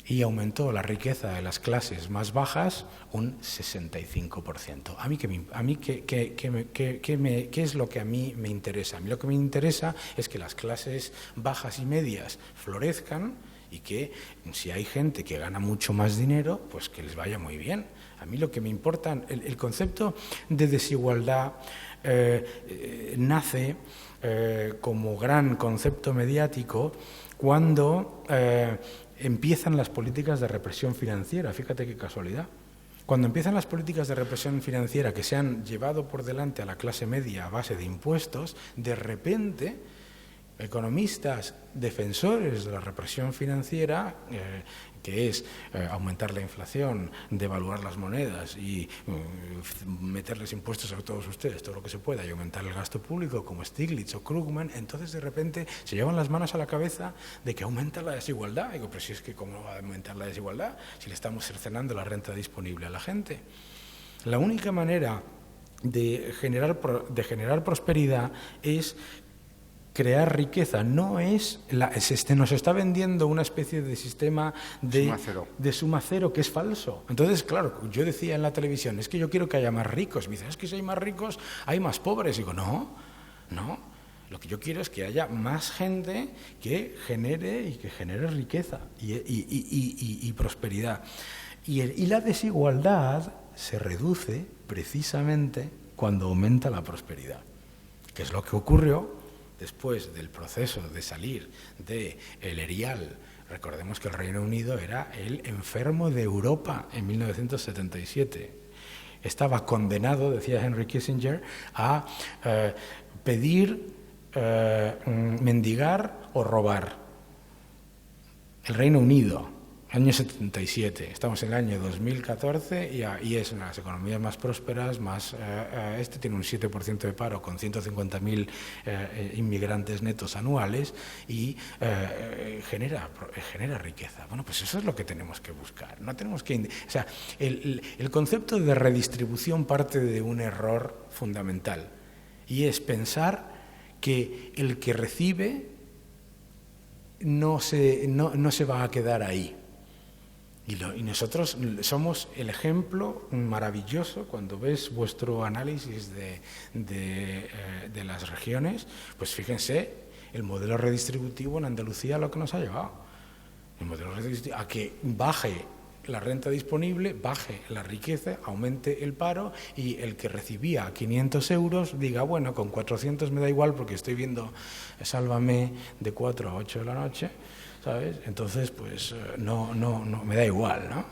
S2: Y aumentó la riqueza de las clases más bajas un 65%. ¿Qué es lo que a mí me interesa? A mí lo que me interesa es que las clases bajas y medias florezcan, y que si hay gente que gana mucho más dinero, pues que les vaya muy bien. A mí lo que me importa, el concepto de desigualdad nace como gran concepto mediático cuando empiezan las políticas de represión financiera. Fíjate qué casualidad. Cuando empiezan las políticas de represión financiera que se han llevado por delante a la clase media a base de impuestos, de repente economistas defensores de la represión financiera, que es aumentar la inflación, devaluar las monedas y meterles impuestos a todos ustedes, todo lo que se pueda, y aumentar el gasto público, como Stiglitz o Krugman, entonces de repente se llevan las manos a la cabeza de que aumenta la desigualdad. Digo, pero si es que ¿cómo va a aumentar la desigualdad si le estamos cercenando la renta disponible a la gente? La única manera de generar prosperidad es crear riqueza, no es nos está vendiendo una especie de sistema de suma cero que es falso. Entonces, claro, yo decía en la televisión, es que yo quiero que haya más ricos. Me dicen, es que si hay más ricos, hay más pobres. Digo, no. Lo que yo quiero es que haya más gente que genere riqueza y prosperidad. Y la desigualdad se reduce precisamente cuando aumenta la prosperidad, que es lo que ocurrió después del proceso de salir del Erial. Recordemos que el Reino Unido era el enfermo de Europa en 1977. Estaba condenado, decía Henry Kissinger, a pedir, mendigar o robar. El Reino Unido, año 77, estamos en el año 2014 y es una de las economías más prósperas, tiene un 7% de paro con 150.000 inmigrantes netos anuales y genera riqueza. Bueno, pues eso es lo que tenemos que buscar. No tenemos que, o sea, el concepto de redistribución parte de un error fundamental y es pensar que el que recibe no se va a quedar ahí. Y nosotros somos el ejemplo maravilloso. Cuando ves vuestro análisis de las regiones, pues fíjense, el modelo redistributivo en Andalucía lo que nos ha llevado. El modelo redistributivo a que baje la renta disponible, baje la riqueza, aumente el paro y el que recibía 500 euros diga, bueno, con 400 me da igual porque estoy viendo Sálvame de 4 a 8 de la noche, ¿sabes? Entonces, pues no, me da igual, ¿no?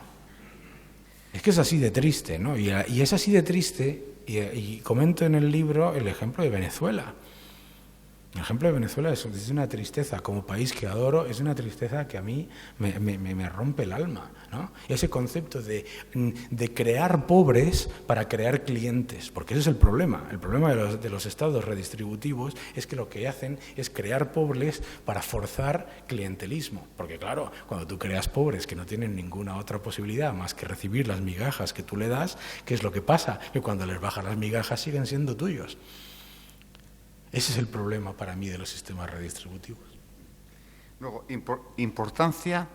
S2: Es que es así de triste, ¿no? Y es así de triste, y comento en el libro el ejemplo de Venezuela. El ejemplo de Venezuela es una tristeza, como país que adoro, es una tristeza que a mí me rompe el alma, ¿no? Ese concepto de crear pobres para crear clientes, porque ese es el problema. El problema de los estados redistributivos es que lo que hacen es crear pobres para forzar clientelismo. Porque claro, cuando tú creas pobres que no tienen ninguna otra posibilidad más que recibir las migajas que tú le das, ¿qué es lo que pasa? Que cuando les bajas las migajas siguen siendo tuyos. Ese es el problema para mí de los sistemas redistributivos.
S1: Luego, importancia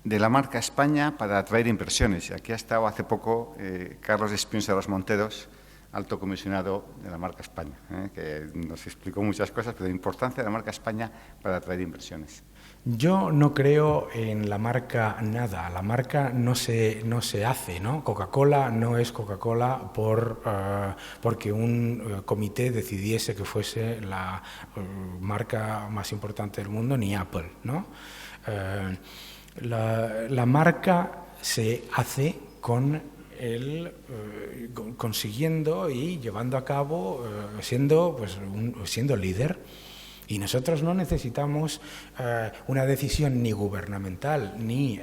S1: de la marca España para atraer inversiones. Aquí ha estado hace poco Carlos Espinosa de los Monteros, alto comisionado de la marca España, que nos explicó muchas cosas, pero la importancia de la marca España para atraer inversiones.
S2: Yo no creo en la marca nada. La marca no se hace, ¿no? Coca-Cola no es Coca-Cola porque un comité decidiese que fuese la marca más importante del mundo, ni Apple, ¿no? La marca se hace consiguiendo y llevando a cabo, siendo líder. Y nosotros no necesitamos una decisión ni gubernamental ni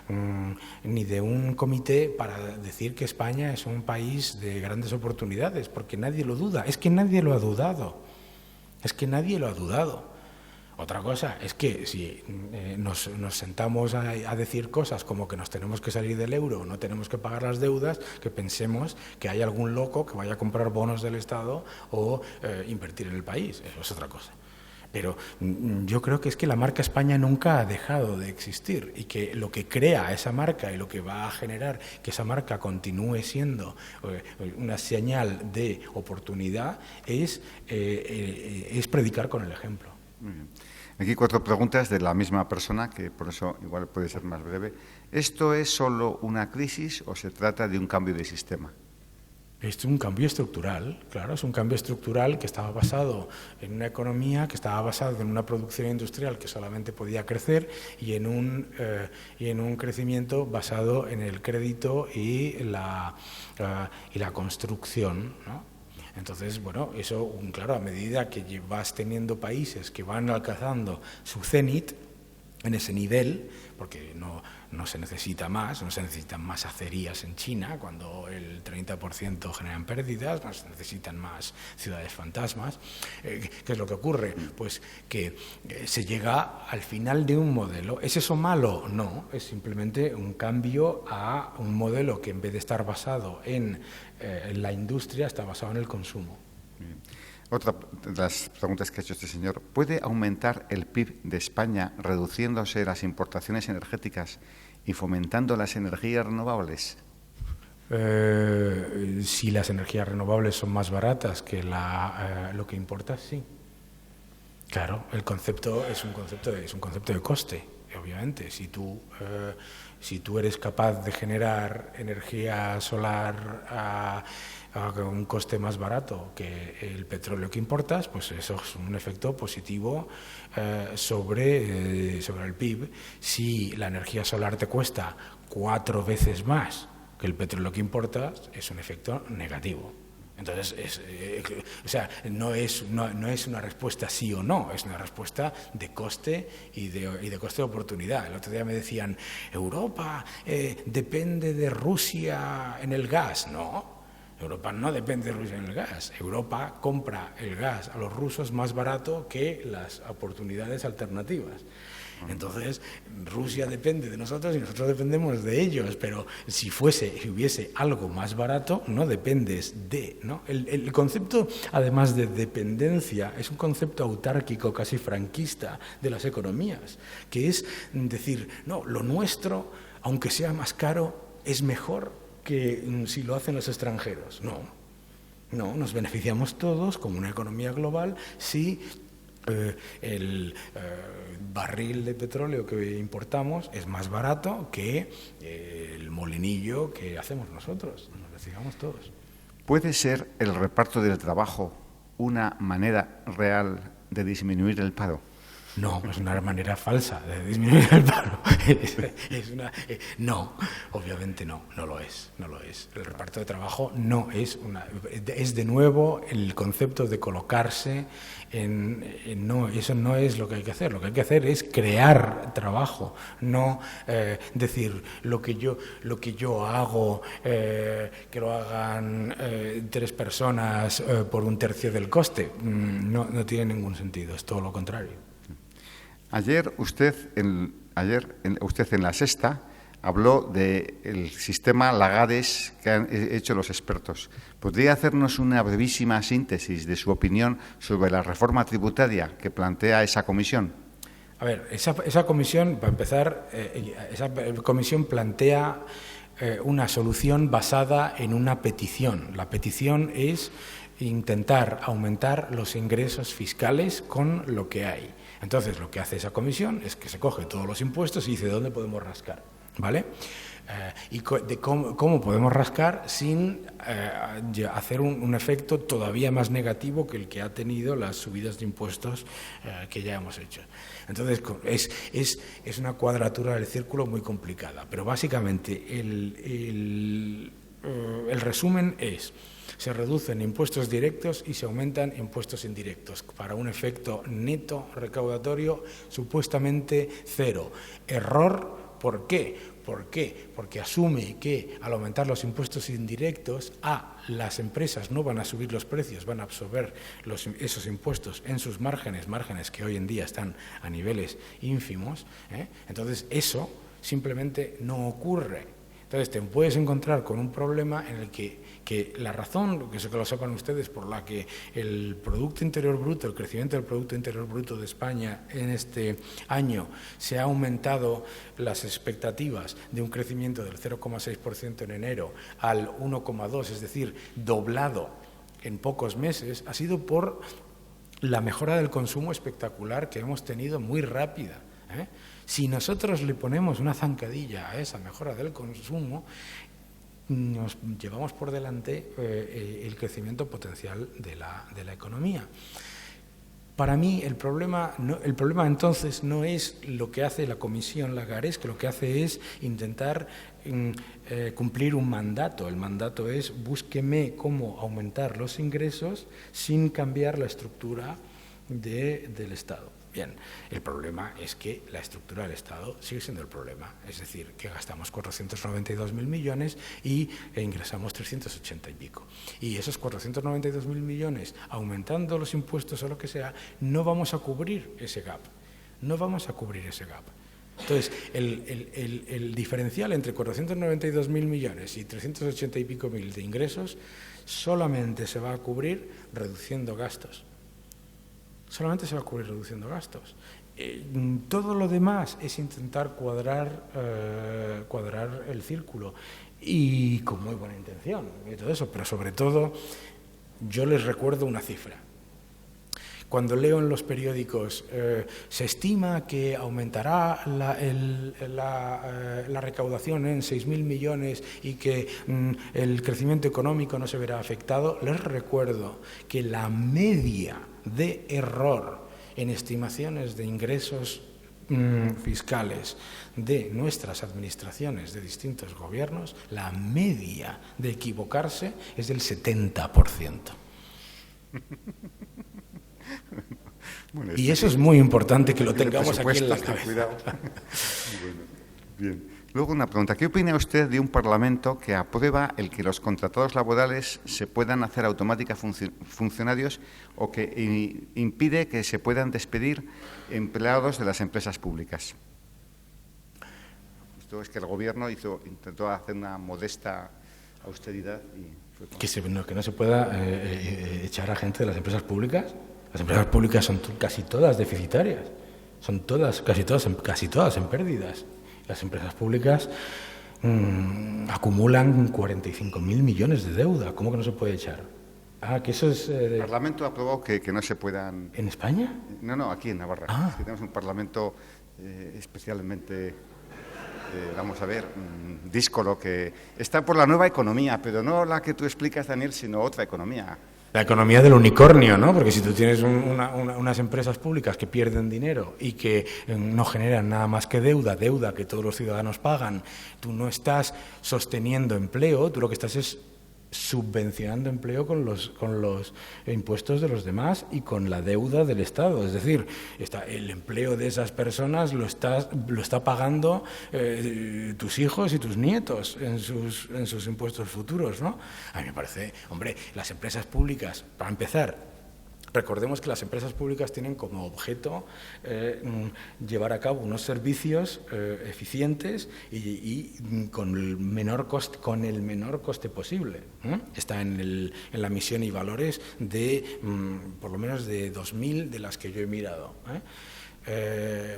S2: de un comité para decir que España es un país de grandes oportunidades, porque nadie lo duda. Es que nadie lo ha dudado. Otra cosa es que si nos sentamos a decir cosas como que nos tenemos que salir del euro, no tenemos que pagar las deudas, que pensemos que hay algún loco que vaya a comprar bonos del Estado o invertir en el país. Eso es otra cosa. Pero yo creo que es que la marca España nunca ha dejado de existir y que lo que crea esa marca y lo que va a generar que esa marca continúe siendo una señal de oportunidad es predicar con el ejemplo.
S1: Muy bien. Aquí 4 preguntas de la misma persona, que por eso igual puede ser más breve. ¿Esto es solo una crisis o se trata de un cambio de sistema?
S2: Es un cambio estructural, claro, es un cambio estructural que estaba basado en una economía, que estaba basado en una producción industrial que solamente podía crecer y en un crecimiento basado en el crédito y la construcción, ¿no? Entonces, bueno, eso, claro, a medida que vas teniendo países que van alcanzando su cenit en ese nivel, porque no se necesita más, no se necesitan más acerías en China, cuando el 30% generan pérdidas, no se necesitan más ciudades fantasmas. ¿Qué es lo que ocurre? Pues que se llega al final de un modelo. ¿Es eso malo? No, es simplemente un cambio a un modelo que en vez de estar basado en la industria, está basado en el consumo.
S1: Bien. Otra de las preguntas que ha hecho este señor, ¿puede aumentar el PIB de España reduciéndose las importaciones energéticas y fomentando las energías renovables?
S2: Si las energías renovables son más baratas que lo que importa, sí. Claro, el concepto es un concepto de coste, obviamente. Si tú eres capaz de generar energía solar a un coste más barato que el petróleo que importas, pues eso es un efecto positivo sobre el PIB. Si la energía solar te cuesta 4 veces más que el petróleo que importas, es un efecto negativo. Entonces, no es una respuesta sí o no, es una respuesta de coste y de coste de oportunidad. El otro día me decían, Europa depende de Rusia en el gas. No, Europa no depende de Rusia en el gas. Europa compra el gas a los rusos más barato que las oportunidades alternativas. Entonces, Rusia depende de nosotros y nosotros dependemos de ellos, pero si hubiese algo más barato, no dependes de, ¿no? El concepto, además de dependencia, es un concepto autárquico, casi franquista, de las economías, que es decir, no, lo nuestro, aunque sea más caro, es mejor que si lo hacen los extranjeros. No, nos beneficiamos todos como una economía global si el barril de petróleo que importamos es más barato que el molinillo que hacemos nosotros, nos beneficiamos todos.
S1: ¿Puede ser el reparto del trabajo una manera real de disminuir el paro?
S2: No, es una manera falsa de disminuir el paro. No, obviamente no lo es. El reparto de trabajo no es es de nuevo el concepto de colocarse no, eso no es lo que hay que hacer. Lo que hay que hacer es crear trabajo, no decir lo que yo hago, que lo hagan 3 personas por 1/3 del coste. No tiene ningún sentido, es todo lo contrario.
S1: Ayer usted en La Sexta habló del sistema Lagares que han hecho los expertos. ¿Podría hacernos una brevísima síntesis de su opinión sobre la reforma tributaria que plantea esa comisión?
S2: A ver, esa comisión, para empezar, esa comisión plantea una solución basada en una petición. La petición es intentar aumentar los ingresos fiscales con lo que hay. Entonces, lo que hace esa comisión es que se coge todos los impuestos y dice dónde podemos rascar, ¿vale? Y de cómo podemos rascar sin hacer un efecto todavía más negativo que el que ha tenido las subidas de impuestos que ya hemos hecho. Entonces, es una cuadratura del círculo muy complicada, pero básicamente el resumen es: se reducen impuestos directos y se aumentan impuestos indirectos para un efecto neto recaudatorio supuestamente cero. Error, ¿por qué? Porque asume que al aumentar los impuestos indirectos, las empresas no van a subir los precios, van a absorber esos impuestos en sus márgenes que hoy en día están a niveles ínfimos. Entonces, eso simplemente no ocurre. Entonces, te puedes encontrar con un problema en el que la razón, que lo sepan ustedes, por la que el Producto Interior Bruto, el crecimiento del Producto Interior Bruto de España en este año se ha aumentado las expectativas de un crecimiento del 0,6% en enero al 1,2%, es decir, doblado en pocos meses, ha sido por la mejora del consumo espectacular que hemos tenido, muy rápida. Si nosotros le ponemos una zancadilla a esa mejora del consumo, nos llevamos por delante el crecimiento potencial de la economía. Para mí el problema entonces no es lo que hace la Comisión Lagares, que lo que hace es intentar cumplir un mandato. El mandato es: búsqueme cómo aumentar los ingresos sin cambiar la estructura del Estado. Bien, el problema es que la estructura del Estado sigue siendo el problema, es decir, que gastamos 492.000 millones e ingresamos 380 y pico. Y esos 492.000 millones, aumentando los impuestos o lo que sea, no vamos a cubrir ese gap. Entonces, el diferencial entre 492.000 millones y 380 y pico mil de ingresos solamente se va a cubrir reduciendo gastos. Todo lo demás es intentar cuadrar el círculo, y con muy buena intención y todo eso, pero sobre todo yo les recuerdo una cifra. cuando leo en los periódicos se estima que aumentará la recaudación en 6.000 millones y que el crecimiento económico no se verá afectado, les recuerdo que la media de error en estimaciones de ingresos fiscales de nuestras administraciones de distintos gobiernos, la media de equivocarse es del 70%.
S1: Bueno,
S2: y eso es muy importante que lo tengamos aquí en la cabeza.
S1: Cuidado. Bueno, bien. Luego una pregunta. ¿Qué opina usted de un Parlamento que aprueba el que los contratados laborales se puedan hacer automáticamente funcionarios o que impide que se puedan despedir empleados de las empresas públicas? Esto es que el Gobierno intentó hacer una modesta austeridad y fue
S2: que no se pueda echar a gente de las empresas públicas. Las empresas públicas son casi todas deficitarias, son casi todas en pérdidas. Las empresas públicas acumulan 45.000 millones de deuda. ¿Cómo que no se puede echar? Que eso es...
S1: El Parlamento aprobó que no se puedan...
S2: ¿En España?
S1: No, aquí en Navarra. Es que tenemos un Parlamento especialmente, vamos a ver, díscolo, que está por la nueva economía, pero no la que tú explicas, Daniel, sino otra economía.
S2: La economía del unicornio, ¿no? Porque si tú tienes unas empresas públicas que pierden dinero y que no generan nada más que deuda que todos los ciudadanos pagan, tú no estás sosteniendo empleo, tú lo que estás es subvencionando empleo con los impuestos de los demás y con la deuda del Estado. Es decir, el empleo de esas personas lo está pagando tus hijos y tus nietos en sus impuestos futuros, ¿no? A mí me parece, hombre, las empresas públicas, para empezar, recordemos que las empresas públicas tienen como objeto llevar a cabo unos servicios eficientes y con el menor coste posible. Está en la misión y valores de por lo menos de 2.000 de las que yo he mirado.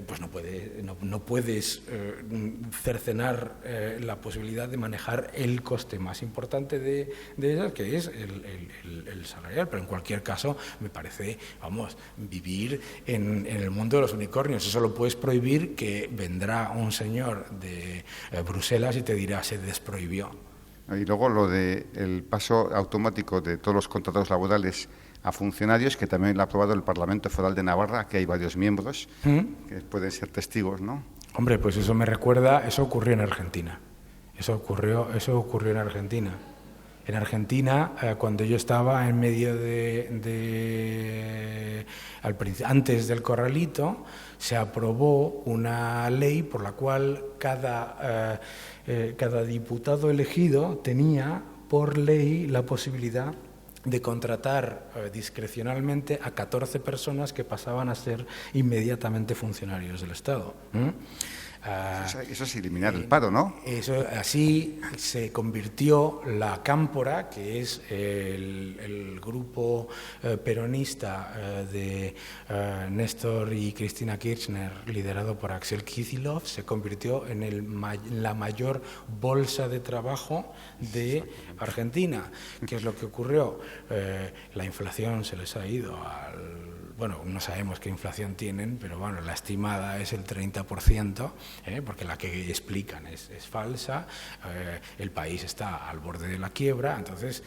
S2: Pues no puedes cercenar la posibilidad de manejar el coste más importante de ellas, que es el salarial. Pero en cualquier caso me parece, vivir en el mundo de los unicornios. Eso lo puedes prohibir, que vendrá un señor de Bruselas y te dirá se desprohibió.
S1: Y luego lo del paso automático de todos los contratados laborales a funcionarios, que también lo ha aprobado el Parlamento Foral de Navarra, que hay varios miembros que pueden ser testigos, ¿no?
S2: Hombre, pues eso me recuerda, eso ocurrió en Argentina. Eso ocurrió en Argentina. En Argentina, cuando yo estaba en medio antes del corralito, se aprobó una ley por la cual cada diputado elegido tenía por ley la posibilidad de contratar discrecionalmente a 14 personas que pasaban a ser inmediatamente funcionarios del Estado.
S1: Eso es eliminar el paro, ¿no?
S2: Así se convirtió la Cámpora, que es el grupo peronista de Néstor y Cristina Kirchner, liderado por Axel Kicillof, se convirtió en la mayor bolsa de trabajo de Argentina. ¿Qué es lo que ocurrió? La inflación se les ha ido no sabemos qué inflación tienen, pero la estimada es el 30%, porque la que explican es falsa. El país está al borde de la quiebra, entonces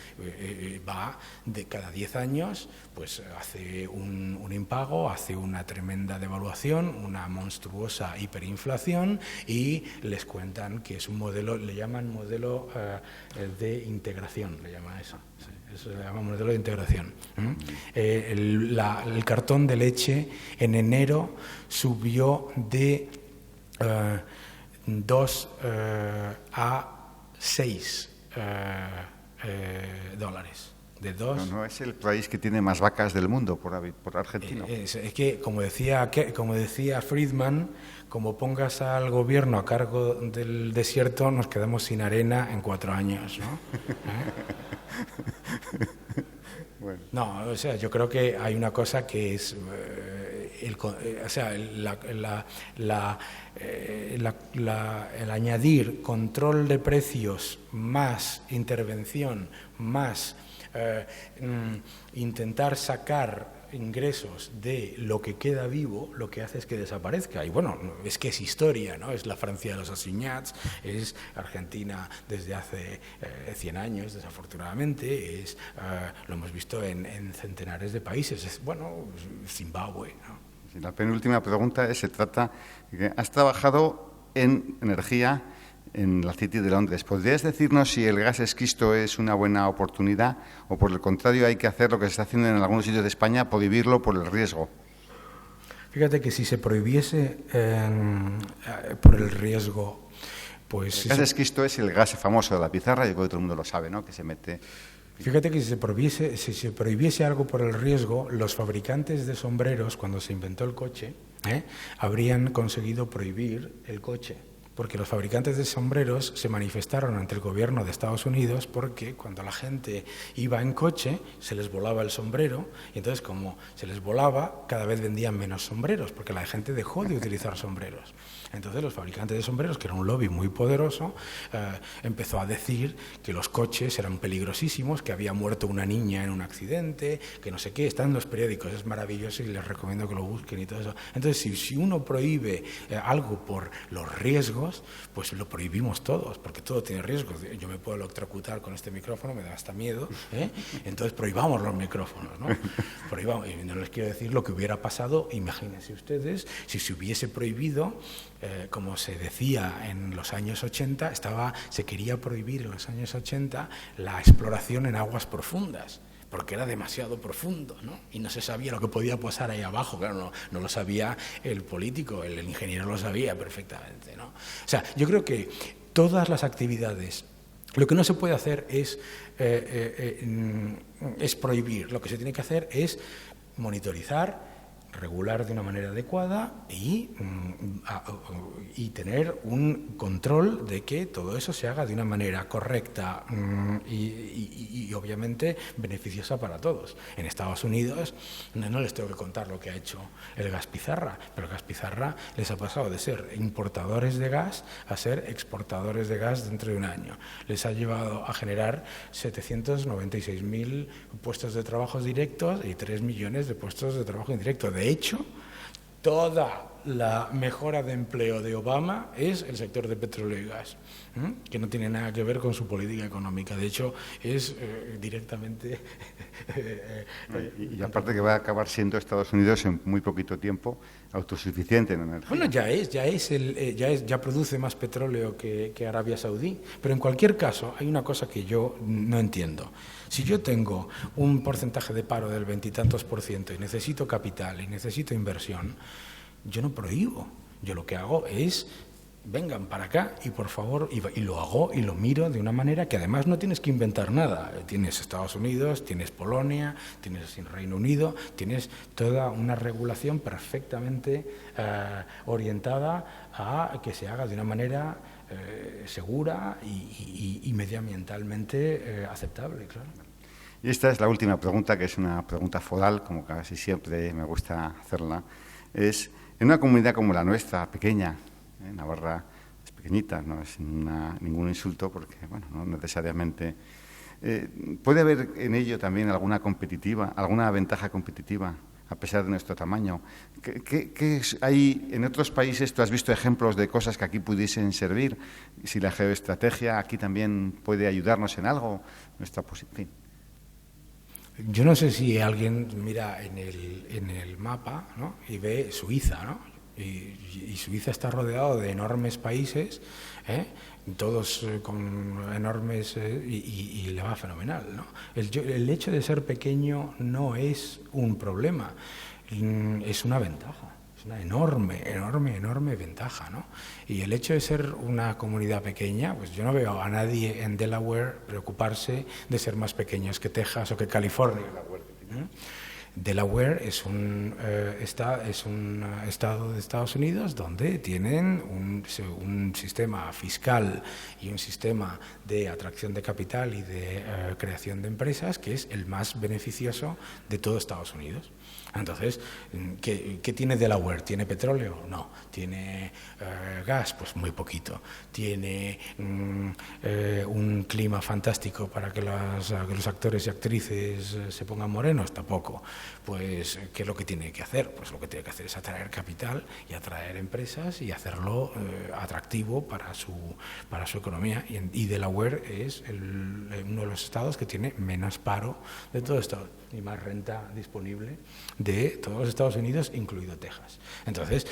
S2: va de cada 10 años, pues hace un impago, hace una tremenda devaluación, una monstruosa hiperinflación, y les cuentan que es un modelo, le llaman modelo de integración, le llama eso. Sí. Eso se llama modelo de integración. El cartón de leche en enero subió de 2 a 6 dólares. De 2.
S1: No es el país que tiene más vacas del mundo por argentino.
S2: Es que, como decía Friedman, como pongas al gobierno a cargo del desierto, nos quedamos sin arena en 4 años, ¿no?
S1: Bueno.
S2: No, yo creo que hay una cosa que es el añadir control de precios más intervención más intentar sacar ingresos de lo que queda vivo, lo que hace es que desaparezca. Y bueno, es que es historia, ¿no? Es la Francia de los Assignats, es Argentina desde hace 100 años, desafortunadamente, lo hemos visto en centenares de países. Es, bueno, Zimbabue, ¿no?
S1: Sí, la penúltima pregunta se trata de que has trabajado en energía en la City de Londres. ¿Podrías decirnos si el gas esquisto es una buena oportunidad o, por el contrario, hay que hacer lo que se está haciendo en algunos sitios de España, prohibirlo por el riesgo?
S2: Fíjate que si se prohibiese por el riesgo, pues...
S1: El gas esquisto es el gas famoso de la pizarra, yo creo que todo el mundo lo sabe, ¿no?, que se mete...
S2: Fíjate que si se prohibiese algo por el riesgo, los fabricantes de sombreros, cuando se inventó el coche, habrían conseguido prohibir el coche. Porque los fabricantes de sombreros se manifestaron ante el gobierno de Estados Unidos porque cuando la gente iba en coche se les volaba el sombrero y entonces como se les volaba cada vez vendían menos sombreros porque la gente dejó de utilizar sombreros. Entonces los fabricantes de sombreros, que era un lobby muy poderoso, empezó a decir que los coches eran peligrosísimos, que había muerto una niña en un accidente, que no sé qué, está en los periódicos, es maravilloso y les recomiendo que lo busquen y todo eso. Entonces si uno prohíbe algo por los riesgos, pues lo prohibimos todos, porque todo tiene riesgos. Yo me puedo electrocutar con este micrófono, me da hasta miedo, entonces prohibamos los micrófonos, ¿no? Prohibamos. Y no les quiero decir lo que hubiera pasado, imagínense ustedes, si se hubiese prohibido, como se decía en los años 80, se quería prohibir en los años 80 la exploración en aguas profundas, porque era demasiado profundo, ¿no? Y no se sabía lo que podía pasar ahí abajo. Claro, no lo sabía el político, el ingeniero lo sabía perfectamente, ¿no? O sea, yo creo que todas las actividades, lo que no se puede hacer es prohibir, lo que se tiene que hacer es monitorizar, regular de una manera adecuada y tener un control de que todo eso se haga de una manera correcta y obviamente beneficiosa para todos. En Estados Unidos no les tengo que contar lo que ha hecho el gas pizarra, pero el gas pizarra les ha pasado de ser importadores de gas a ser exportadores de gas dentro de un año. Les ha llevado a generar 796.000 puestos de trabajo directos y 3 millones de puestos de trabajo indirectos. De hecho, toda la mejora de empleo de Obama es el sector de petróleo y gas, que no tiene nada que ver con su política económica. De hecho, es directamente...
S1: y aparte que va a acabar siendo Estados Unidos en muy poquito tiempo autosuficiente en energía.
S2: Bueno, ya produce más petróleo que Arabia Saudí, pero en cualquier caso hay una cosa que yo no entiendo. Si yo tengo un porcentaje de paro del 20 y tantos % y necesito capital y necesito inversión, yo no prohíbo. Yo lo que hago es, vengan para acá y por favor, y lo hago y lo miro de una manera que además no tienes que inventar nada. Tienes Estados Unidos, tienes Polonia, tienes Reino Unido, tienes toda una regulación perfectamente orientada a que se haga de una manera segura y medioambientalmente aceptable, claro.
S1: Y esta es la última pregunta, que es una pregunta foral, como casi siempre me gusta hacerla. Es, en una comunidad como la nuestra, pequeña, Navarra es pequeñita, no es ningún insulto, porque bueno, no necesariamente... ¿puede haber en ello también alguna ventaja competitiva, a pesar de nuestro tamaño? ¿Qué hay en otros países? ¿Tú has visto ejemplos de cosas que aquí pudiesen servir? Si la geoestrategia aquí también puede ayudarnos en algo, nuestra posición.
S2: Yo no sé si alguien mira en el mapa, ¿no?, y ve Suiza, ¿no? Y Suiza está rodeado de enormes países, todos con enormes... y le va fenomenal, ¿no? El hecho de ser pequeño no es un problema, es una ventaja. Es una enorme ventaja, ¿no? Y el hecho de ser una comunidad pequeña, pues yo no veo a nadie en Delaware preocuparse de ser más pequeños que Texas o que California. Delaware es un estado de Estados Unidos donde tienen un sistema fiscal y un sistema de atracción de capital y de creación de empresas que es el más beneficioso de todo Estados Unidos. Entonces, ¿qué tiene Delaware? ¿Tiene petróleo? No. ¿Tiene gas? Pues muy poquito. ¿Tiene un clima fantástico para que los actores y actrices se pongan morenos? Tampoco. Pues, ¿qué es lo que tiene que hacer? Pues lo que tiene que hacer es atraer capital y atraer empresas y hacerlo atractivo para su economía. Y Delaware es uno de los estados que tiene menos paro de todo esto y más renta disponible de todos los Estados Unidos, incluido Texas. Entonces,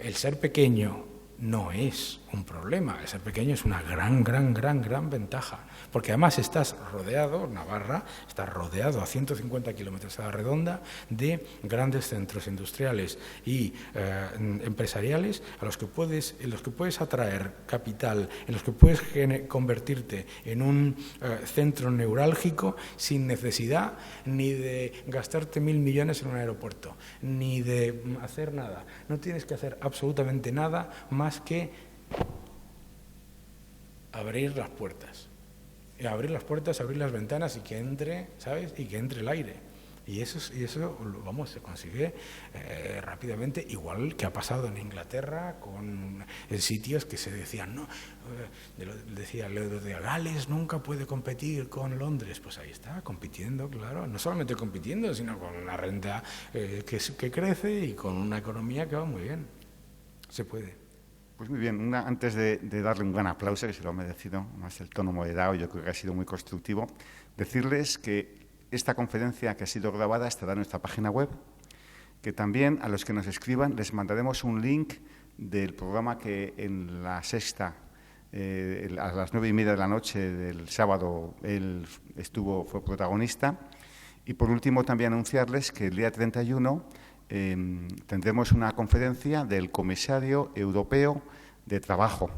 S2: el ser pequeño no es un problema, el ser pequeño es una gran ventaja, porque además estás rodeado, Navarra está rodeado a 150 kilómetros a la redonda de grandes centros industriales y empresariales en los que puedes atraer capital, en los que puedes convertirte en un centro neurálgico sin necesidad ni de gastarte 1.000 millones en un aeropuerto, ni de hacer nada. No tienes que hacer absolutamente nada más que abrir las puertas, abrir las ventanas y que entre, ¿sabes? Y que entre el aire. Y eso vamos, se consigue rápidamente, igual que ha pasado en Inglaterra con sitios que se decían, no, decía Leo de Gales nunca puede competir con Londres. Pues ahí está, compitiendo, claro, no solamente compitiendo, sino con una renta que crece y con una economía que va muy bien. Se puede.
S1: Pues muy bien, antes de darle un gran aplauso, que se lo ha merecido, más el tono moderado, yo creo que ha sido muy constructivo, decirles que esta conferencia que ha sido grabada estará en nuestra página web, que también a los que nos escriban les mandaremos un link del programa que en La Sexta, a las 9:30 de la noche del sábado, él fue protagonista. Y por último también anunciarles que el día 31 tendremos una conferencia del Comisario Europeo de Trabajo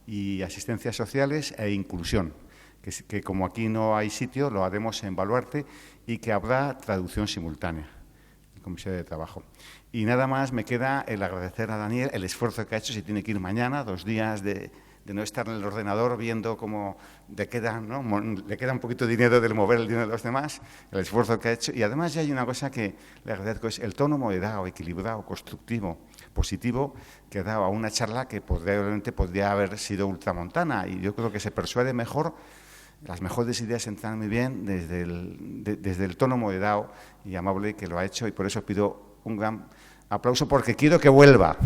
S1: y Asistencias Sociales e Inclusión, que como aquí no hay sitio, lo haremos en Baluarte y que habrá traducción simultánea, el Comisario de Trabajo. Y nada más me queda el agradecer a Daniel el esfuerzo que ha hecho, si tiene que ir mañana, 2 días de no estar en el ordenador viendo cómo le queda un poquito de dinero del mover el dinero de los demás, el esfuerzo que ha hecho. Y además ya hay una cosa que le agradezco, es el tono moderado, equilibrado, constructivo, positivo, que ha dado a una charla que probablemente podría haber sido ultramontana. Y yo creo que se persuade mejor, las mejores ideas entran muy bien desde el tono moderado y amable que lo ha hecho, y por eso pido un gran aplauso porque quiero que vuelva.